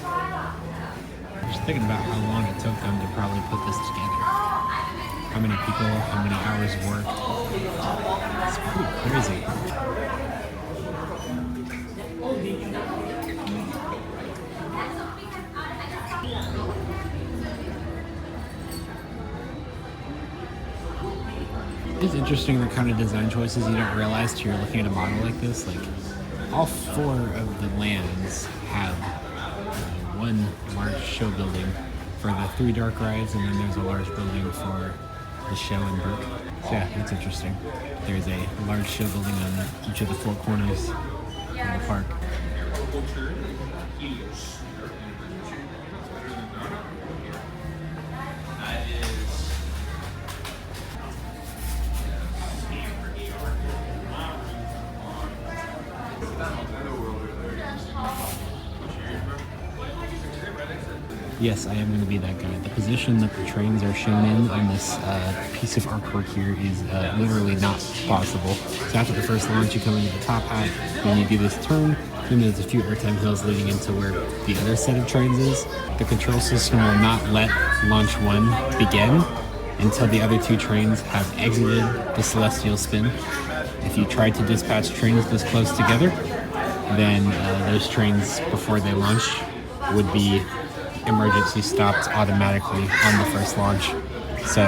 I'm just thinking about how long it took them to probably put this together. How many people, how many hours worked. It's pretty crazy. It's interesting the kind of design choices you don't realize till you're looking at a model like this. Like, all 4 of the lands have one large show building for the 3 dark rides, and then there's a large building for the show in Burke. So yeah, that's interesting. There's a large show building on each of the 4 corners of the park. Yes, I am going to be that guy. The position that the trains are shown in on this piece of artwork here is literally not possible. So after the first launch, you come into the top hat, then you do this turn, then there's a few airtime hills leading into where the other set of trains is. The control system will not let launch 1 begin until the other 2 trains have exited the celestial spin. if you tried to dispatch trains this close together, then those trains before they launch would be emergency stopped automatically on the first launch. So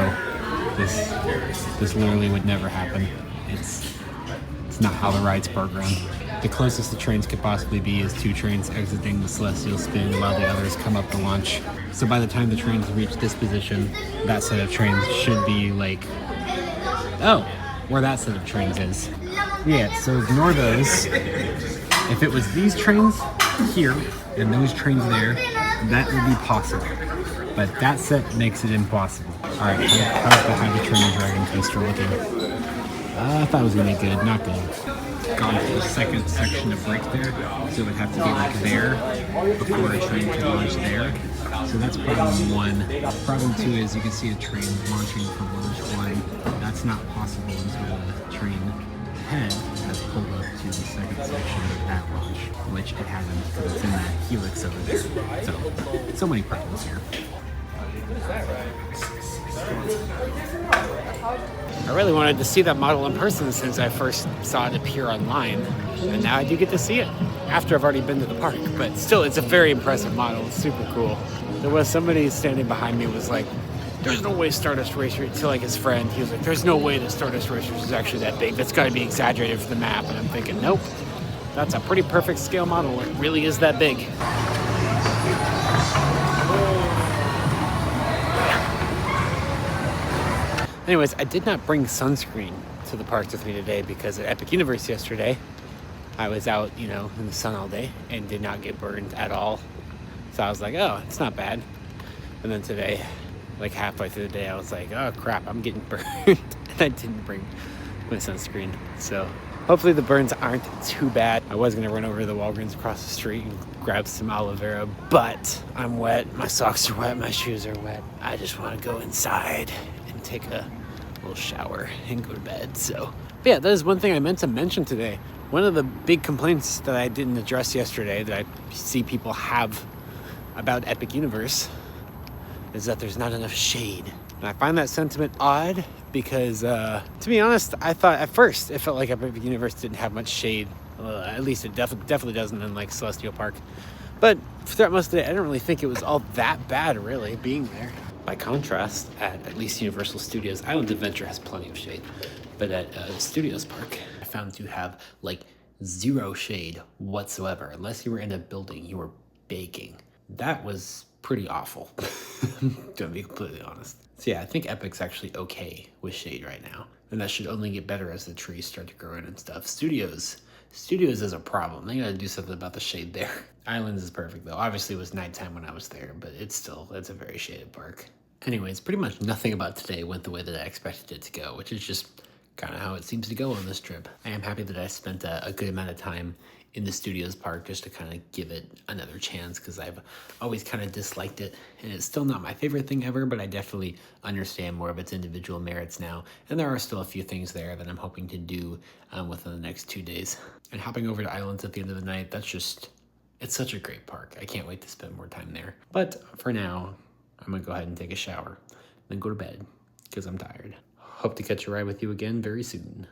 this literally would never happen. It's not how the ride's programmed. The closest the trains could possibly be is 2 trains exiting the celestial spin while the others come up to launch. So by the time the trains reach this position, that set of trains should be like, oh, where that set of trains is. Yeah, so ignore those. If it was these trains here and those trains there, that would be possible. But that set makes it impossible. All right, how's the How to Train Your Dragon coaster looking? I thought it was gonna be good, not good. Gone to the second section of break there, so it would have to be like there before a train could launch there. So that's problem 1. Problem 2 is you can see a train launching from launch 1. That's not possible until the train head has pulled up to the second section of that launch, which it hasn't because it's in that helix over there. So many problems here. I really wanted to see that model in person since I first saw it appear online, and now I do get to see it after I've already been to the park. But still, it's a very impressive model. It's super cool. There was somebody standing behind me was like, "There's no way Stardust Racer," to like his friend. He was like, "There's no way that Stardust Racer is actually that big. That's got to be exaggerated for the map." And I'm thinking, nope, that's a pretty perfect scale model. It really is that big. Anyways, I did not bring sunscreen to the parks with me today because at Epic Universe yesterday, I was out, in the sun all day and did not get burned at all. So I was like, oh, it's not bad. And then today, like halfway through the day, I was like, oh crap, I'm getting burned. And I didn't bring my sunscreen. So hopefully the burns aren't too bad. I was gonna run over to the Walgreens across the street and grab some aloe vera, but I'm wet, my socks are wet, my shoes are wet. I just wanna go inside and take a little shower and go to bed. So but yeah, that is one thing I meant to mention today. One of the big complaints that I didn't address yesterday that I see people have about Epic Universe is that there's not enough shade. And I find that sentiment odd because to be honest, I thought at first it felt like Epic Universe didn't have much shade. At least it definitely doesn't in like Celestial Park. But throughout most of the day, I didn't really think it was all that bad really being there. By contrast, at least Universal Studios Island Adventure has plenty of shade, but at Studios Park, I found to have like 0 shade whatsoever. Unless you were in a building, you were baking. That was pretty awful, to be completely honest. So yeah, I think Epic's actually okay with shade right now, and that should only get better as the trees start to grow in and stuff. Studios is a problem. They gotta do something about the shade there. Islands is perfect though. Obviously it was nighttime when I was there, but it's a very shaded park. Anyways, pretty much nothing about today went the way that I expected it to go, which is just kind of how it seems to go on this trip. I am happy that I spent a good amount of time in the Studios Park just to kind of give it another chance because I've always kind of disliked it, and it's still not my favorite thing ever, but I definitely understand more of its individual merits now, and there are still a few things there that I'm hoping to do within the next 2 days. And hopping over to Islands at the end of the night, it's such a great park. I can't wait to spend more time there. But for now, I'm gonna go ahead and take a shower, then go to bed because I'm tired. Hope to catch a ride with you again very soon.